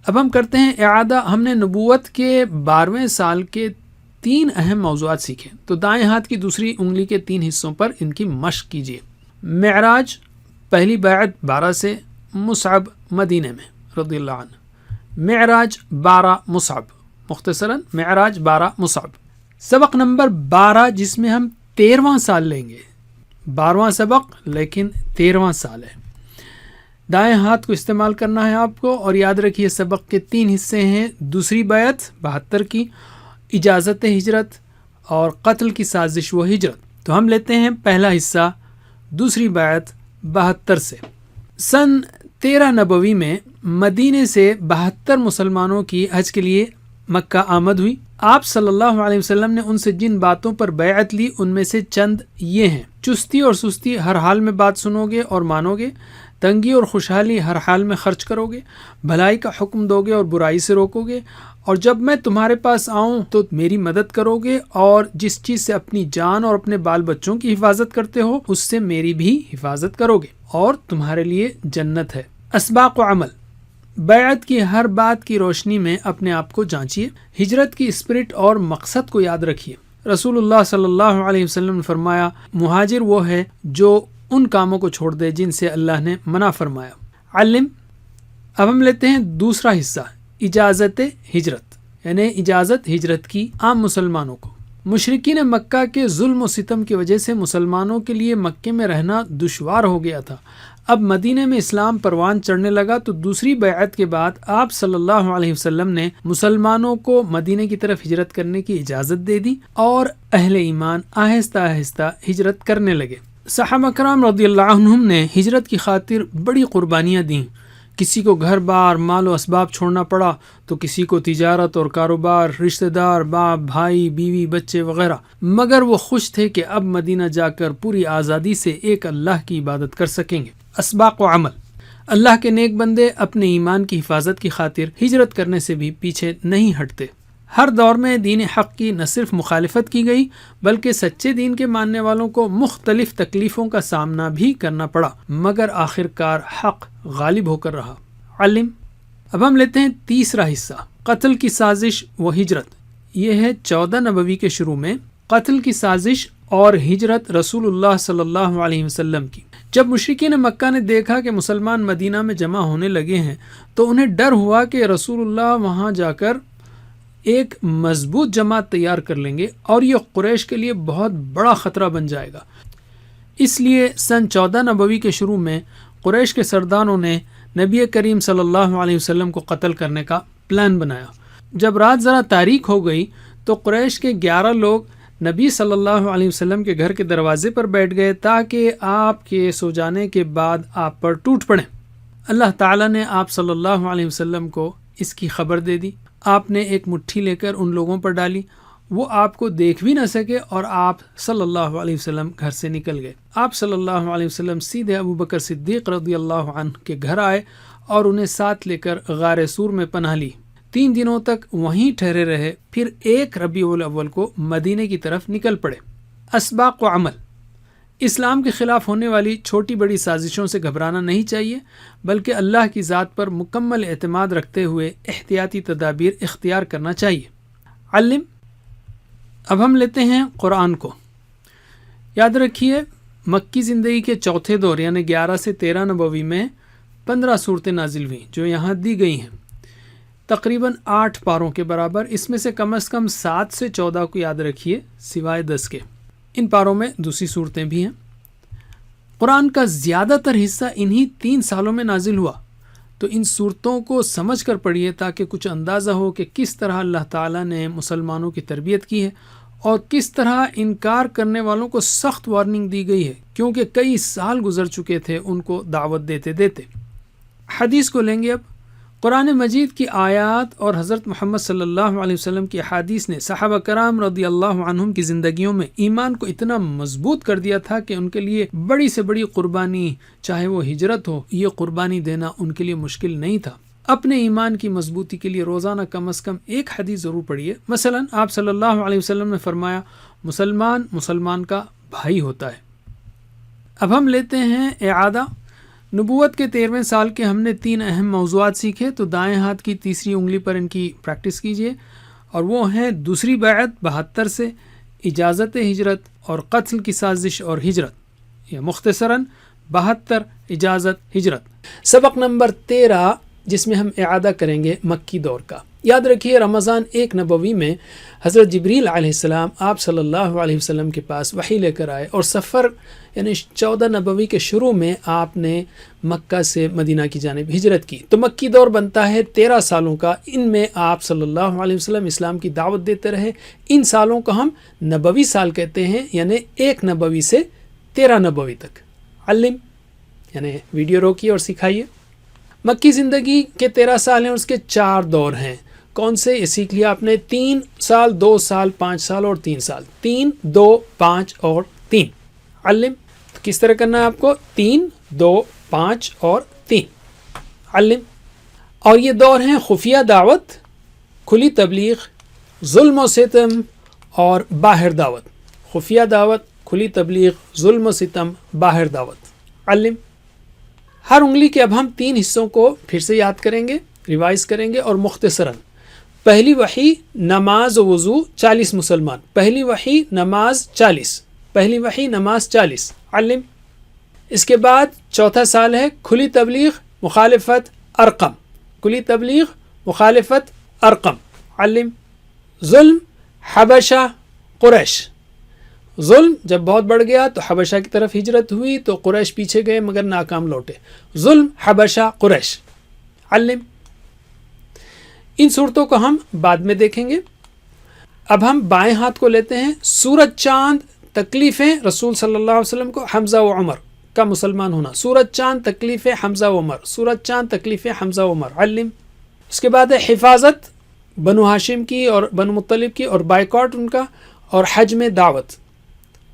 اب ہم کرتے ہیں اعادہ۔ ہم نے نبوت کے 12ویں سال کے 3 اہم موضوعات سیکھے، تو دائیں ہاتھ کی دوسری انگلی کے 3 حصوں پر ان کی مشق کیجیے۔ معراج، پہلی بیعت 12 سے، مصعب مدینے میں رضی اللہ عنہ۔ معراج 12 مصعب، مختصراً معراج 12 مصعب۔ سبق نمبر 12 جس میں ہم 13واں سال لیں گے، 12واں سبق لیکن 13واں سال ہے۔ دائیں ہاتھ کو استعمال کرنا ہے آپ کو، اور یاد رکھیے سبق کے 3 حصے ہیں۔ دوسری بیعت 72 کی، اجازت ہجرت اور قتل کی سازش و ہجرت۔ تو ہم لیتے ہیں پہلا حصہ، دوسری بیعت 72 سے۔ سن 13 نبوی میں مدینے سے 72 مسلمانوں کی حج کے لیے مکہ آمد ہوئی۔ آپ صلی اللہ علیہ وسلم نے ان سے جن باتوں پر بیعت لی ان میں سے چند یہ ہیں: چستی اور سستی ہر حال میں بات سنو گے اور مانو گے، تنگی اور خوشحالی ہر حال میں خرچ کرو گے، بھلائی کا حکم دو گے اور برائی سے روکو گے، اور جب میں تمہارے پاس آؤں تو میری مدد کرو گے، اور جس چیز سے اپنی جان اور اپنے بال بچوں کی حفاظت کرتے ہو اس سے میری بھی حفاظت کرو گے، اور تمہارے لیے جنت ہے۔ اسباق و عمل، بیعت کی ہر بات کی روشنی میں اپنے آپ کو جانچیے، ہجرت کی اسپرٹ اور مقصد کو یاد رکھیے۔ رسول اللہ صلی اللہ علیہ وسلم نے فرمایا، مہاجر وہ ہے جو ان کاموں کو چھوڑ دے جن سے اللہ نے منع فرمایا۔ علم، اب ہم لیتے ہیں دوسرا حصہ، اجازت ہجرت، یعنی اجازت ہجرت کی عام مسلمانوں کو۔ مشرکین مکہ کے ظلم و ستم کی وجہ سے مسلمانوں کے لیے مکے میں رہنا دشوار ہو گیا تھا۔ اب مدینے میں اسلام پروان چڑھنے لگا تو دوسری بیعت کے بعد آپ صلی اللہ علیہ وسلم نے مسلمانوں کو مدینے کی طرف ہجرت کرنے کی اجازت دے دی اور اہل ایمان آہستہ آہستہ ہجرت کرنے لگے۔ صحابہ کرام رضی اللہ عنہم نے ہجرت کی خاطر بڑی قربانیاں دیں۔ کسی کو گھر بار مال و اسباب چھوڑنا پڑا تو کسی کو تجارت اور کاروبار، رشتہ دار، باپ بھائی بیوی بچے وغیرہ، مگر وہ خوش تھے کہ اب مدینہ جا کر پوری آزادی سے ایک اللہ کی عبادت کر سکیں گے۔ اسباق و عمل، اللہ کے نیک بندے اپنے ایمان کی حفاظت کی خاطر ہجرت کرنے سے بھی پیچھے نہیں ہٹتے۔ ہر دور میں دین حق کی نہ صرف مخالفت کی گئی بلکہ سچے دین کے ماننے والوں کو مختلف تکلیفوں کا سامنا بھی کرنا پڑا، مگر آخرکار حق غالب ہو کر رہا۔ علم، اب ہم لیتے ہیں تیسرا حصہ، قتل کی سازش و ہجرت۔ یہ ہے 14 نبوی کے شروع میں قتل کی سازش اور ہجرت رسول اللہ صلی اللہ علیہ وسلم کی۔ جب مشرکین مکہ نے دیکھا کہ مسلمان مدینہ میں جمع ہونے لگے ہیں تو انہیں ڈر ہوا کہ رسول اللہ وہاں جا کر ایک مضبوط جماعت تیار کر لیں گے اور یہ قریش کے لیے بہت بڑا خطرہ بن جائے گا۔ اس لیے سن 14 نبوی کے شروع میں قریش کے سرداروں نے نبی کریم صلی اللہ علیہ وسلم کو قتل کرنے کا پلان بنایا۔ جب رات ذرا تاریک ہو گئی تو قریش کے 11 لوگ نبی صلی اللہ علیہ وسلم کے گھر کے دروازے پر بیٹھ گئے تاکہ آپ کے سو جانے کے بعد آپ پر ٹوٹ پڑیں۔ اللہ تعالیٰ نے آپ صلی اللہ علیہ وسلم کو اس کی خبر دے دی۔ آپ نے ایک مٹھی لے کر ان لوگوں پر ڈالی، وہ آپ کو دیکھ بھی نہ سکے اور آپ صلی اللہ علیہ وسلم گھر سے نکل گئے۔ آپ صلی اللہ علیہ وسلم سیدھے ابو بکر صدیق رضی اللہ عنہ کے گھر آئے اور انہیں ساتھ لے کر غار سور میں پناہ لی۔ 3 دنوں تک وہیں ٹھہرے رہے، پھر 1 ربیع الاول کو مدینے کی طرف نکل پڑے۔ اسباق و عمل، اسلام کے خلاف ہونے والی چھوٹی بڑی سازشوں سے گھبرانا نہیں چاہیے بلکہ اللہ کی ذات پر مکمل اعتماد رکھتے ہوئے احتیاطی تدابیر اختیار کرنا چاہیے۔ علم، اب ہم لیتے ہیں قرآن کو۔ یاد رکھیے مکی زندگی کے چوتھے دور یعنی 11 سے 13 نبوی میں 15 صورتیں نازل ہوئیں جو یہاں دی گئی ہیں، تقریباً 8 پاروں کے برابر۔ اس میں سے کم 7 سے 14 کو یاد رکھیے سوائے 10 کے۔ ان پاروں میں دوسری صورتیں بھی ہیں۔ قرآن کا زیادہ تر حصہ انہی 3 سالوں میں نازل ہوا، تو ان صورتوں کو سمجھ کر پڑھیے تاکہ کچھ اندازہ ہو کہ کس طرح اللہ تعالیٰ نے مسلمانوں کی تربیت کی ہے اور کس طرح انکار کرنے والوں کو سخت وارننگ دی گئی ہے، کیونکہ کئی سال گزر چکے تھے ان کو دعوت دیتے دیتے۔ حدیث کو لیں گے اب۔ قرآن مجید کی آیات اور حضرت محمد صلی اللہ علیہ وسلم کی احادیث نے صحابہ کرام رضی اللہ عنہم کی زندگیوں میں ایمان کو اتنا مضبوط کر دیا تھا کہ ان کے لیے بڑی سے بڑی قربانی، چاہے وہ ہجرت ہو، یہ قربانی دینا ان کے لیے مشکل نہیں تھا۔ اپنے ایمان کی مضبوطی کے لیے روزانہ کم از کم ایک حدیث ضرور پڑھیے۔ مثلا آپ صلی اللہ علیہ وسلم نے فرمایا، مسلمان کا بھائی ہوتا ہے۔ اب ہم لیتے ہیں اعادہ۔ نبوت کے 13ویں سال کے ہم نے 3 اہم موضوعات سیکھے، تو دائیں ہاتھ کی تیسری انگلی پر ان کی پریکٹس کیجیے، اور وہ ہیں دوسری بیعت 72 سے، اجازت ہجرت اور قتل کی سازش اور ہجرت، یا مختصراً 72 اجازت ہجرت۔ سبق نمبر 13 جس میں ہم اعادہ کریں گے مکی دور کا۔ یاد رکھیے رمضان 1 نبوی میں حضرت جبریل علیہ السلام آپ صلی اللہ علیہ وسلم کے پاس وحی لے کر آئے، اور سفر یعنی 14 نبوی کے شروع میں آپ نے مکہ سے مدینہ کی جانب ہجرت کی، تو مکی دور بنتا ہے 13 سالوں کا۔ ان میں آپ صلی اللہ علیہ وسلم اسلام کی دعوت دیتے رہے۔ ان سالوں کو ہم نبوی سال کہتے ہیں، یعنی 1 نبوی سے 13 نبوی تک۔ علم یعنی ویڈیو روکیے اور سکھائیے۔ مکی زندگی کے 13 سال ہیں، اس کے 4 دور ہیں۔ کون سے؟ یہ سیکھ لیا آپ نے، 3 سال، 2 سال، 5 سال اور 3 سال۔ 3، 2، 5 اور 3۔ علم کس طرح کرنا ہے آپ کو؟ 3، 2، 5 اور 3۔ علم۔ اور یہ دور ہیں خفیہ دعوت، کھلی تبلیغ، ظلم و ستم اور باہر دعوت۔ خفیہ دعوت، کھلی تبلیغ، ظلم و ستم، باہر دعوت۔ علم۔ ہر انگلی کے اب ہم 3 حصوں کو پھر سے یاد کریں گے، ریوائز کریں گے، اور مختصراً۔ پہلی وحی نماز و وضو 40 مسلمان، پہلی وحی نماز 40، پہلی وحی نماز 40۔ علم۔ اس کے بعد چوتھا سال ہے کھلی تبلیغ، مخالفت، ارقم، کھلی تبلیغ، مخالفت، ارقم۔ علم۔ ظلم، حبشہ، قریش۔ ظلم جب بہت بڑھ گیا تو حبشہ کی طرف ہجرت ہوئی، تو قریش پیچھے گئے مگر ناکام لوٹے۔ ظلم، حبشہ، قریش۔ علم۔ ان صورتوں کو ہم بعد میں دیکھیں گے۔ اب ہم بائیں ہاتھ کو لیتے ہیں۔ سورج چاند تکلیفیں رسول صلی اللہ علیہ وسلم کو، حمزہ و عمر کا مسلمان ہونا۔ سورج چاند تکلیفیں حمزہ و عمر، سورج چاند تکلیفیں حمزہ و عمر۔ علم۔ اس کے بعد ہے حفاظت، بنو ہاشم کی اور بنو مطلب کی، اور بائیکاٹ ان کا، اور حج میں دعوت۔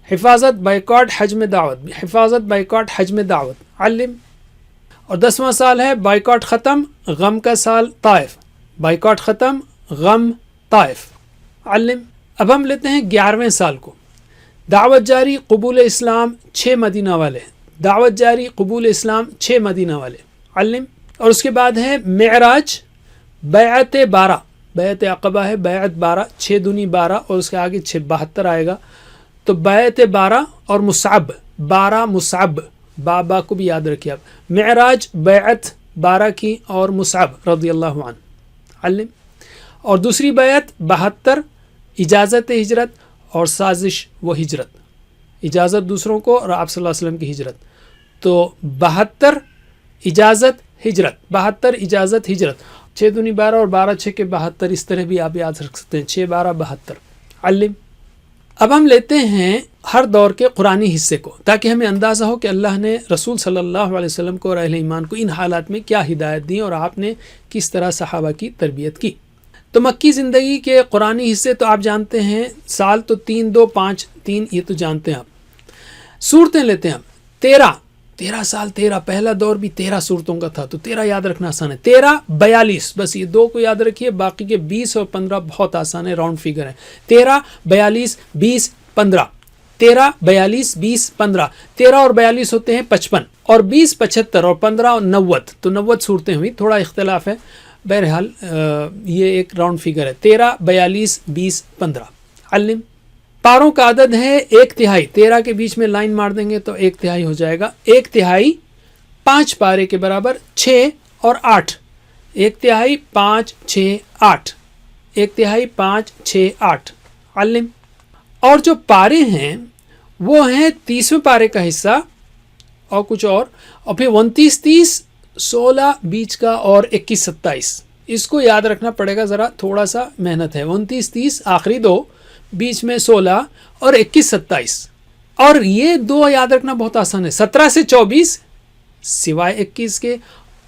حفاظت، بائیکاٹ، حج میں دعوت، حفاظت، بائیکاٹ، حج میں دعوت۔ علم۔ اور 10واں سال ہے بائیکاٹ ختم، غم کا سال، طائف۔ بائیکاٹ ختم، غم، طائف۔ علم۔ اب ہم لیتے ہیں 11ویں سال کو۔ دعوت جاری، قبول اسلام، 6 مدینہ والے۔ دعوت جاری، قبول اسلام، 6 مدینہ والے۔ علم۔ اور اس کے بعد ہے معراج، بیعت 12، بیعت عقبہ ہے، بیعت 12، 6 دونی 12، اور اس کے آگے 72 آئے گا، تو بیعت 12 اور مصعب، 12 مصعب، بابا کو بھی یاد رکھیے آپ۔ معراج، بیعت 12 کی، اور مصعب رضی اللہ عنہ۔ علم۔ اور دوسری بیعت 72، اجازت ہجرت اور سازش و ہجرت، اجازت دوسروں کو اور آپ صلی اللہ علیہ وسلم کی ہجرت، تو 72 اجازت ہجرت، 72 اجازت ہجرت، 6 دونی 12 اور 12 6 کے 72، اس طرح بھی آپ یاد رکھ سکتے ہیں، 6 12 72۔ علم۔ اب ہم لیتے ہیں ہر دور کے قرآنی حصے کو، تاکہ ہمیں اندازہ ہو کہ اللہ نے رسول صلی اللہ علیہ وسلم کو اور اہل ایمان کو ان حالات میں کیا ہدایت دی، اور آپ نے کس طرح صحابہ کی تربیت کی۔ تو مکی زندگی کے قرآنی حصے تو آپ جانتے ہیں، سال تو 3 2 5 3، یہ تو جانتے ہیں آپ۔ صورتیں لیتے ہیں ہم 13 سال، 13 پہلا دور بھی 13 صورتوں کا تھا، تو 13 یاد رکھنا آسان ہے۔ 13 42، بس یہ 2 کو یاد رکھیے، باقی کے 20 اور 15 بہت آسان ہے، راؤنڈ فگر ہے۔ 13 42 20 15، 13 42 20 15، 13 اور 42 ہوتے ہیں 55، اور 20 75، اور 15 90، تو 90 صورتیں ہوئی، تھوڑا اختلاف ہے، بہرحال یہ ایک راؤنڈ فگر ہے، 13 42 20 15۔ علم۔ پاروں کا عدد ہے 1/3، 13 کے بیچ میں لائن مار دیں گے تو 1/3 ہو جائے گا، 1/3 5 پارے کے برابر، 6 اور 8، 1/3 5 6 8، 1/3 5 6 8۔ علم۔ اور جو پارے ہیں وہ ہیں 30ویں پارے کا حصہ اور کچھ اور پھر 29 30 16 بیچ کا اور 21 27، اس کو یاد رکھنا پڑے گا، ذرا تھوڑا سا محنت ہے۔ 29 30 آخری 2، بیچ میں 16 اور 21 27، اور یہ دو یاد رکھنا بہت آسان ہے، 17 سے 24 سوائے 21 کے،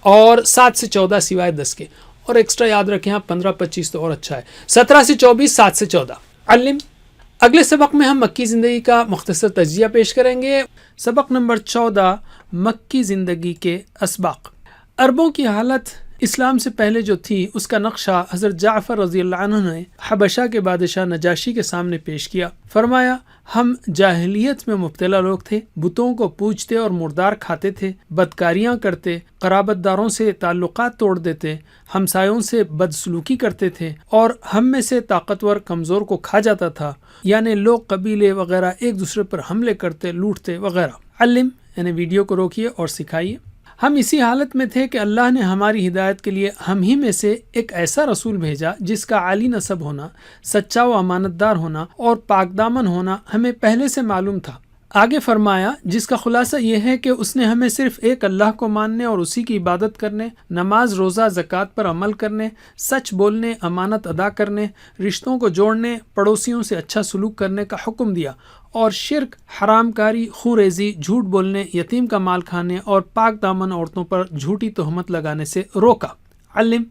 اور 7 سے 14 سوائے 10 کے، اور ایکسٹرا یاد رکھیں آپ 15 25 تو اور اچھا ہے، 17 سے 24 7 سے 14 علم۔ اگلے سبق میں ہم مکی زندگی کا مختصر تجزیہ پیش کریں گے۔ سبق نمبر 14، مکی زندگی کے اسباق۔ عربوں کی حالت اسلام سے پہلے جو تھی اس کا نقشہ حضرت جعفر رضی اللہ عنہ نے حبشہ کے بادشاہ نجاشی کے سامنے پیش کیا۔ فرمایا ہم جاہلیت میں مبتلا لوگ تھے، بتوں کو پوجتے اور مردار کھاتے تھے، بدکاریاں کرتے، قرابت داروں سے تعلقات توڑ دیتے، ہمسایوں سے بدسلوکی کرتے تھے، اور ہم میں سے طاقتور کمزور کو کھا جاتا تھا، یعنی لوگ قبیلے وغیرہ ایک دوسرے پر حملے کرتے، لوٹتے وغیرہ۔ علم یعنی ویڈیو کو روکیے اور سکھائیے۔ ہم اسی حالت میں تھے کہ اللہ نے ہماری ہدایت کے لیے ہم ہی میں سے ایک ایسا رسول بھیجا جس کا عالی نسب ہونا، سچا و امانت دار ہونا اور پاک دامن ہونا ہمیں پہلے سے معلوم تھا۔ آگے فرمایا جس کا خلاصہ یہ ہے کہ اس نے ہمیں صرف ایک اللہ کو ماننے اور اسی کی عبادت کرنے، نماز روزہ زکوٰۃ پر عمل کرنے، سچ بولنے، امانت ادا کرنے، رشتوں کو جوڑنے، پڑوسیوں سے اچھا سلوک کرنے کا حکم دیا، اور شرک، حرام کاری، خوریزی، جھوٹ بولنے، یتیم کا مال کھانے اور پاک دامن عورتوں پر جھوٹی تہمت لگانے سے روکا۔ علم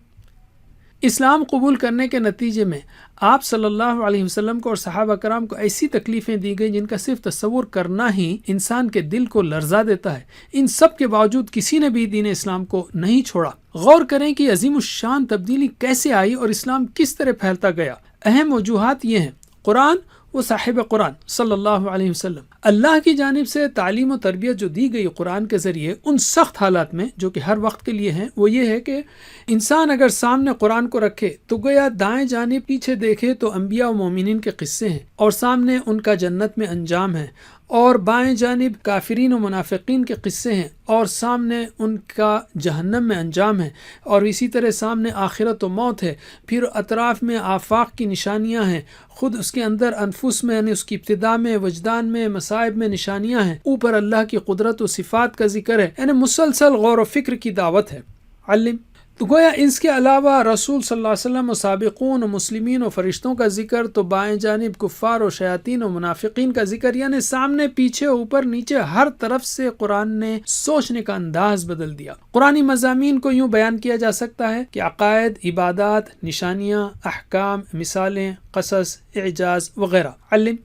اسلام قبول کرنے کے نتیجے میں آپ صلی اللہ علیہ وسلم کو اور صحابہ کرام کو ایسی تکلیفیں دی گئیں جن کا صرف تصور کرنا ہی انسان کے دل کو لرزا دیتا ہے۔ ان سب کے باوجود کسی نے بھی دین اسلام کو نہیں چھوڑا۔ غور کریں کہ عظیم الشان تبدیلی کیسے آئی اور اسلام کس طرح پھیلتا گیا۔ اہم وجوہات یہ ہیں: قرآن و صاحب قرآن صلی اللہ علیہ وسلم، اللہ کی جانب سے تعلیم و تربیت جو دی گئی قرآن کے ذریعے ان سخت حالات میں جو کہ ہر وقت کے لیے ہیں، وہ یہ ہے کہ انسان اگر سامنے قرآن کو رکھے تو گویا دائیں جانب پیچھے دیکھے تو انبیاء و مومنین کے قصے ہیں اور سامنے ان کا جنت میں انجام ہے، اور بائیں جانب کافرین و منافقین کے قصے ہیں اور سامنے ان کا جہنم میں انجام ہے، اور اسی طرح سامنے آخرت و موت ہے، پھر اطراف میں آفاق کی نشانیاں ہیں، خود اس کے اندر انفس میں یعنی اس کی ابتدا میں، وجدان میں، مصائب میں نشانیاں ہیں، اوپر اللہ کی قدرت و صفات کا ذکر ہے، یعنی مسلسل غور و فکر کی دعوت ہے۔ علم تو گویا اس کے علاوہ رسول صلی اللہ علیہ وسلم و سابقون و مسلمین و فرشتوں کا ذکر، تو بائیں جانب کفار و شیاطین و منافقین کا ذکر، یعنی سامنے پیچھے اوپر نیچے ہر طرف سے قرآن نے سوچنے کا انداز بدل دیا۔ قرآنی مضامین کو یوں بیان کیا جا سکتا ہے کہ عقائد، عبادات، نشانیاں، احکام، مثالیں، قصص، اعجاز وغیرہ۔ علم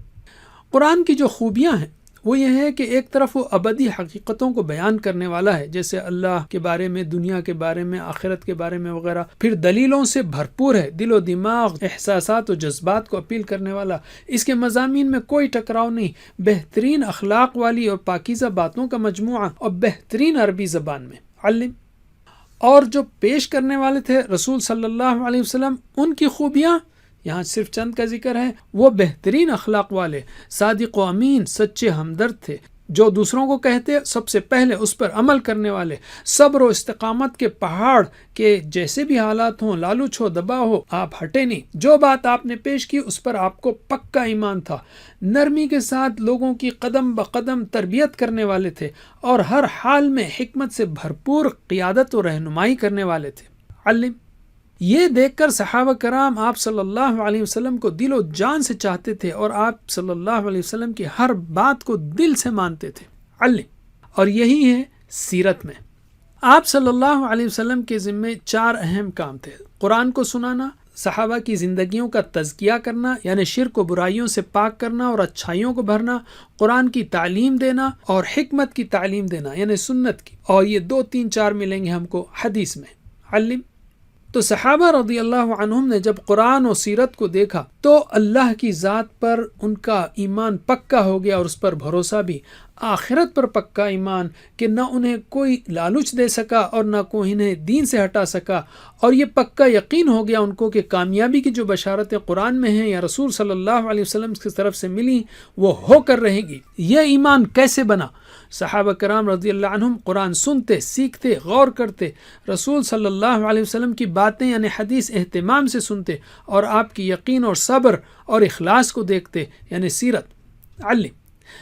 قرآن کی جو خوبیاں ہیں وہ یہ ہے کہ ایک طرف وہ ابدی حقیقتوں کو بیان کرنے والا ہے، جیسے اللہ کے بارے میں، دنیا کے بارے میں، آخرت کے بارے میں وغیرہ، پھر دلیلوں سے بھرپور ہے، دل و دماغ، احساسات و جذبات کو اپیل کرنے والا، اس کے مضامین میں کوئی ٹکراؤ نہیں، بہترین اخلاق والی اور پاکیزہ باتوں کا مجموعہ، اور بہترین عربی زبان میں۔ علم اور جو پیش کرنے والے تھے رسول صلی اللہ علیہ وسلم، ان کی خوبیاں یہاں صرف چند کا ذکر ہے۔ وہ بہترین اخلاق والے، صادق و امین، سچے ہمدرد تھے، جو دوسروں کو کہتے سب سے پہلے اس پر عمل کرنے والے، صبر و استقامت کے پہاڑ کہ جیسے بھی حالات ہوں، لالچ ہو، دباؤ ہو، آپ ہٹے نہیں، جو بات آپ نے پیش کی اس پر آپ کو پکا ایمان تھا، نرمی کے ساتھ لوگوں کی قدم بقدم تربیت کرنے والے تھے، اور ہر حال میں حکمت سے بھرپور قیادت و رہنمائی کرنے والے تھے۔ علم یہ دیکھ کر صحابہ کرام آپ صلی اللہ علیہ وسلم کو دل و جان سے چاہتے تھے اور آپ صلی اللہ علیہ وسلم کی ہر بات کو دل سے مانتے تھے۔ علم اور یہی ہے سیرت میں آپ صلی اللہ علیہ وسلم کے ذمے 4 اہم کام تھے: قرآن کو سنانا، صحابہ کی زندگیوں کا تزکیہ کرنا یعنی شرک و برائیوں سے پاک کرنا اور اچھائیوں کو بھرنا، قرآن کی تعلیم دینا اور حکمت کی تعلیم دینا یعنی سنت کی، اور یہ 2 3 4 ملیں گے ہم کو حدیث میں۔ علم تو صحابہ رضی اللہ عنہم نے جب قرآن و سیرت کو دیکھا تو اللہ کی ذات پر ان کا ایمان پکا ہو گیا اور اس پر بھروسہ بھی، آخرت پر پکا ایمان کہ نہ انہیں کوئی لالچ دے سکا اور نہ کوئی انہیں دین سے ہٹا سکا، اور یہ پکا یقین ہو گیا ان کو کہ کامیابی کی جو بشارتیں قرآن میں ہیں یا رسول صلی اللہ علیہ وسلم کی طرف سے ملی وہ ہو کر رہیں گی۔ یہ ایمان کیسے بنا؟ صحابہ کرام رضی اللہ عنہم قرآن سنتے، سیکھتے، غور کرتے، رسول صلی اللہ علیہ وسلم کی باتیں یعنی حدیث اہتمام سے سنتے، اور آپ کی یقین اور صبر اور اخلاص کو دیکھتے یعنی سیرت۔ علم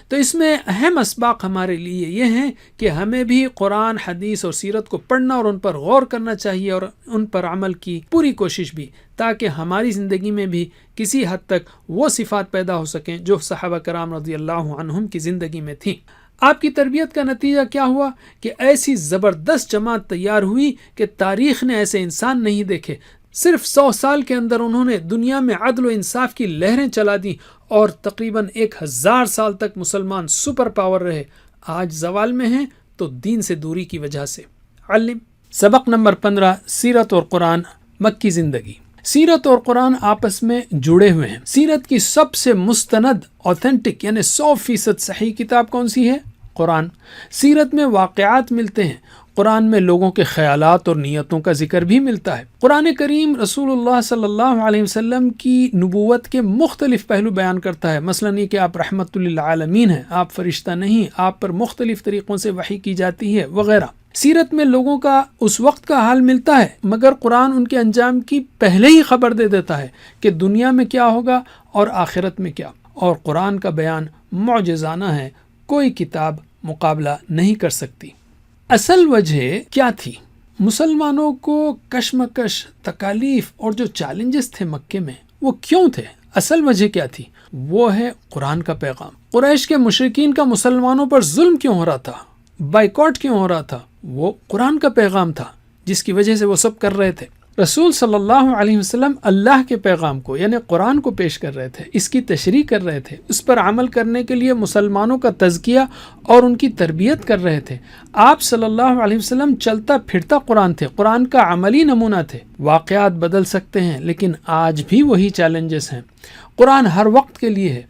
تو اس میں اہم اسباق ہمارے لیے یہ ہیں کہ ہمیں بھی قرآن، حدیث اور سیرت کو پڑھنا اور ان پر غور کرنا چاہیے اور ان پر عمل کی پوری کوشش بھی، تاکہ ہماری زندگی میں بھی کسی حد تک وہ صفات پیدا ہو سکیں جو صحابہ کرام رضی اللہ عنہم کی زندگی میں تھیں۔ آپ کی تربیت کا نتیجہ کیا ہوا کہ ایسی زبردست جماعت تیار ہوئی کہ تاریخ نے ایسے انسان نہیں دیکھے۔ صرف 100 سال کے اندر انہوں نے دنیا میں عدل و انصاف کی لہریں چلا دیں اور تقریباً 1000 سال تک مسلمان سپر پاور رہے۔ آج زوال میں ہیں تو دین سے دوری کی وجہ سے۔ علم سبق نمبر 15، سیرت اور قرآن، مکی زندگی۔ سیرت اور قرآن آپس میں جڑے ہوئے ہیں۔ سیرت کی سب سے مستند، اوتھینٹک یعنی 100% صحیح کتاب کون سی ہے؟ قرآن۔ سیرت میں واقعات ملتے ہیں، قرآن میں لوگوں کے خیالات اور نیتوں کا ذکر بھی ملتا ہے۔ قرآن کریم رسول اللہ صلی اللہ علیہ وسلم کی نبوت کے مختلف پہلو بیان کرتا ہے، مثلا یہ کہ آپ رحمت للعالمین ہیں، آپ فرشتہ نہیں، آپ پر مختلف طریقوں سے وحی کی جاتی ہے وغیرہ۔ سیرت میں لوگوں کا اس وقت کا حال ملتا ہے، مگر قرآن ان کے انجام کی پہلے ہی خبر دے دیتا ہے کہ دنیا میں کیا ہوگا اور آخرت میں کیا، اور قرآن کا بیان معجزانہ ہے، کوئی کتاب مقابلہ نہیں کر سکتی۔ اصل وجہ کیا تھی؟ مسلمانوں کو کشمکش، تکالیف اور جو چیلنجز تھے مکے میں وہ کیوں تھے؟ اصل وجہ کیا تھی؟ وہ ہے قرآن کا پیغام۔ قریش کے مشرکین کا مسلمانوں پر ظلم کیوں ہو رہا تھا، بائیکاٹ کیوں ہو رہا تھا؟ وہ قرآن کا پیغام تھا جس کی وجہ سے وہ سب کر رہے تھے۔ رسول صلی اللہ علیہ وسلم اللہ کے پیغام کو یعنی قرآن کو پیش کر رہے تھے، اس کی تشریح کر رہے تھے، اس پر عمل کرنے کے لیے مسلمانوں کا تزکیہ اور ان کی تربیت کر رہے تھے۔ آپ صلی اللہ علیہ وسلم چلتا پھرتا قرآن تھے، قرآن کا عملی نمونہ تھے۔ واقعات بدل سکتے ہیں لیکن آج بھی وہی چیلنجز ہیں۔ قرآن ہر وقت کے لیے ہے،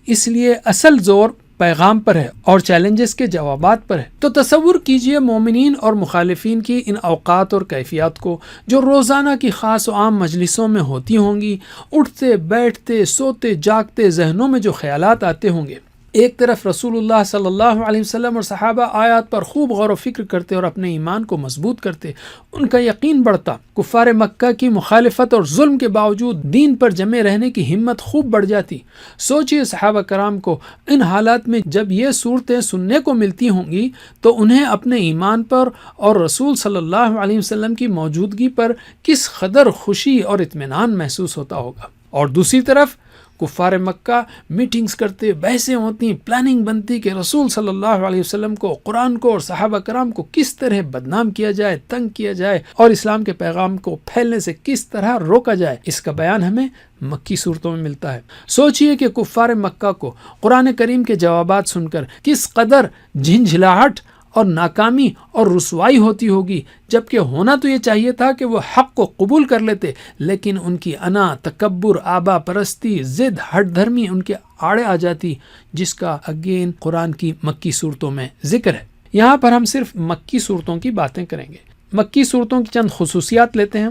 اس لیے اصل زور پیغام پر ہے اور چیلنجز کے جوابات پر ہے۔ تو تصور کیجئے مومنین اور مخالفین کی ان اوقات اور کیفیات کو جو روزانہ کی خاص و عام مجلسوں میں ہوتی ہوں گی، اٹھتے بیٹھتے سوتے جاگتے ذہنوں میں جو خیالات آتے ہوں گے۔ ایک طرف رسول اللہ صلی اللہ علیہ وسلم اور صحابہ آیات پر خوب غور و فکر کرتے اور اپنے ایمان کو مضبوط کرتے، ان کا یقین بڑھتا، کفار مکہ کی مخالفت اور ظلم کے باوجود دین پر جمے رہنے کی ہمت خوب بڑھ جاتی۔ سوچئے صحابہ کرام کو ان حالات میں جب یہ صورتیں سننے کو ملتی ہوں گی تو انہیں اپنے ایمان پر اور رسول صلی اللہ علیہ وسلم کی موجودگی پر کس قدر خوشی اور اطمینان محسوس ہوتا ہوگا۔ اور دوسری طرف کفار مکہ میٹنگز کرتے، بحثیں ہوتی، پلاننگ بنتی کہ رسول صلی اللہ علیہ وسلم کو، قرآن کو اور صحابہ کرام کو کس طرح بدنام کیا جائے، تنگ کیا جائے اور اسلام کے پیغام کو پھیلنے سے کس طرح روکا جائے۔ اس کا بیان ہمیں مکی صورتوں میں ملتا ہے۔ سوچئے کہ کفار مکہ کو قرآن کریم کے جوابات سن کر کس قدر جھنجھلاہٹ اور ناکامی اور رسوائی ہوتی ہوگی، جبکہ ہونا تو یہ چاہیے تھا کہ وہ حق کو قبول کر لیتے، لیکن ان کی انا، تکبر، آبا پرستی، ضد، ہٹ دھرمی ان کے آڑے آ جاتی، جس کا اگین قرآن کی مکی صورتوں میں ذکر ہے۔ یہاں پر ہم صرف مکی صورتوں کی باتیں کریں گے۔ مکی صورتوں کی چند خصوصیات لیتے ہیں۔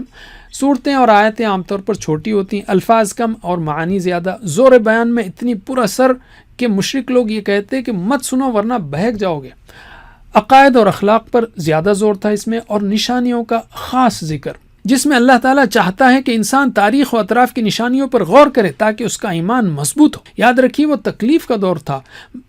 صورتیں اور آیتیں عام طور پر چھوٹی ہوتی ہیں، الفاظ کم اور معانی زیادہ، زور بیان میں اتنی پر اثر کہ مشرک لوگ یہ کہتے کہ مت سنو ورنہ بہک جاؤ گے۔ عقائد اور اخلاق پر زیادہ زور تھا اس میں، اور نشانیوں کا خاص ذکر، جس میں اللہ تعالیٰ چاہتا ہے کہ انسان تاریخ و اطراف کی نشانیوں پر غور کرے تاکہ اس کا ایمان مضبوط ہو۔ یاد رکھیے وہ تکلیف کا دور تھا،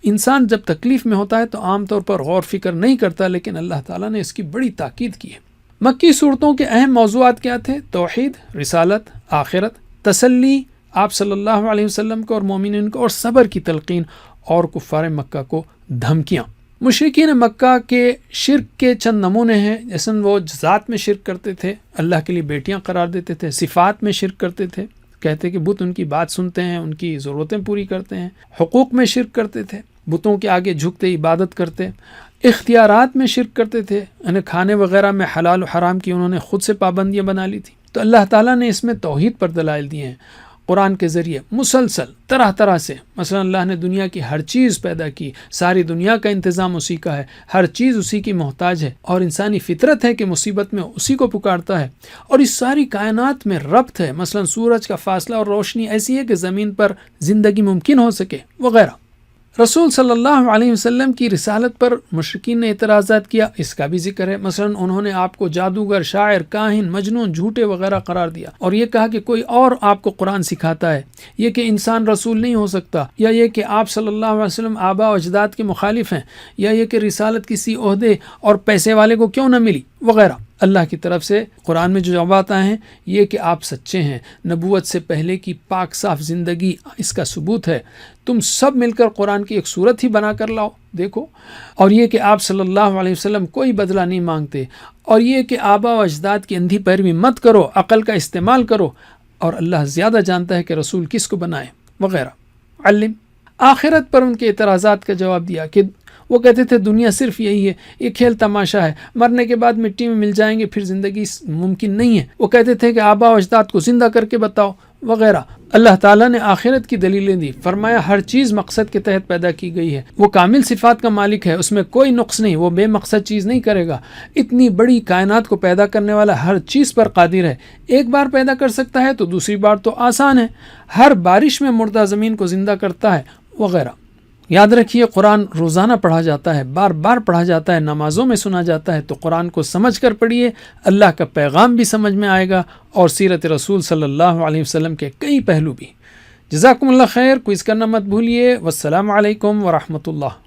انسان جب تکلیف میں ہوتا ہے تو عام طور پر غور فکر نہیں کرتا، لیکن اللہ تعالیٰ نے اس کی بڑی تاکید کی ہے۔ مکی صورتوں کے اہم موضوعات کیا تھے؟ توحید، رسالت، آخرت، تسلی آپ صلی اللہ علیہ وسلم کو اور مومنین کو، اور صبر کی تلقین، اور کفار مکہ کو دھمکیاں۔ مشرکین مکہ کے شرک کے چند نمونے ہیں، جیسے وہ ذات میں شرک کرتے تھے، اللہ کے لیے بیٹیاں قرار دیتے تھے، صفات میں شرک کرتے تھے، کہتے کہ بت ان کی بات سنتے ہیں، ان کی ضرورتیں پوری کرتے ہیں، حقوق میں شرک کرتے تھے، بتوں کے آگے جھکتے عبادت کرتے، اختیارات میں شرک کرتے تھے، انہیں کھانے وغیرہ میں حلال و حرام کی انہوں نے خود سے پابندیاں بنا لی تھی۔ تو اللہ تعالیٰ نے اس میں توحید پر دلائل دیے ہیں قرآن کے ذریعے مسلسل طرح طرح سے۔ مثلا اللہ نے دنیا کی ہر چیز پیدا کی، ساری دنیا کا انتظام اسی کا ہے، ہر چیز اسی کی محتاج ہے، اور انسانی فطرت ہے کہ مصیبت میں اسی کو پکارتا ہے، اور اس ساری کائنات میں ربط ہے، مثلا سورج کا فاصلہ اور روشنی ایسی ہے کہ زمین پر زندگی ممکن ہو سکے وغیرہ۔ رسول صلی اللہ علیہ وسلم کی رسالت پر مشرکین نے اعتراضات کیا، اس کا بھی ذکر ہے۔ مثلا انہوں نے آپ کو جادوگر، شاعر، کاہن، مجنون، جھوٹے وغیرہ قرار دیا، اور یہ کہا کہ کوئی اور آپ کو قرآن سکھاتا ہے، یہ کہ انسان رسول نہیں ہو سکتا، یا یہ کہ آپ صلی اللہ علیہ وسلم آباء و اجداد کے مخالف ہیں، یا یہ کہ رسالت کسی عہدے اور پیسے والے کو کیوں نہ ملی وغیرہ۔ اللہ کی طرف سے قرآن میں جو جوابات آئے ہیں یہ کہ آپ سچے ہیں، نبوت سے پہلے کی پاک صاف زندگی اس کا ثبوت ہے، تم سب مل کر قرآن کی ایک صورت ہی بنا کر لاؤ، دیکھو، اور یہ کہ آپ صلی اللہ علیہ وسلم کوئی بدلہ نہیں مانگتے، اور یہ کہ آباء و اجداد کی اندھی پیروی مت کرو، عقل کا استعمال کرو، اور اللہ زیادہ جانتا ہے کہ رسول کس کو بنائے وغیرہ۔ علم آخرت پر ان کے اعتراضات کا جواب دیا کہ وہ کہتے تھے دنیا صرف یہی ہے، یہ کھیل تماشا ہے، مرنے کے بعد مٹی میں مل جائیں گے، پھر زندگی ممکن نہیں ہے۔ وہ کہتے تھے کہ آباء و اجداد کو زندہ کر کے بتاؤ وغیرہ۔ اللہ تعالیٰ نے آخرت کی دلیلیں دی، فرمایا ہر چیز مقصد کے تحت پیدا کی گئی ہے، وہ کامل صفات کا مالک ہے، اس میں کوئی نقص نہیں، وہ بے مقصد چیز نہیں کرے گا، اتنی بڑی کائنات کو پیدا کرنے والا ہر چیز پر قادر ہے، ایک بار پیدا کر سکتا ہے تو دوسری بار تو آسان ہے، ہر بارش میں مردہ زمین کو زندہ کرتا ہے وغیرہ۔ یاد رکھیے قرآن روزانہ پڑھا جاتا ہے، بار بار پڑھا جاتا ہے، نمازوں میں سنا جاتا ہے، تو قرآن کو سمجھ کر پڑھیے، اللہ کا پیغام بھی سمجھ میں آئے گا اور سیرت رسول صلی اللہ علیہ وسلم کے کئی پہلو بھی۔ جزاکم اللہ خیر، کوئز کرنا مت بھولیے۔ والسلام علیکم ورحمۃ اللہ۔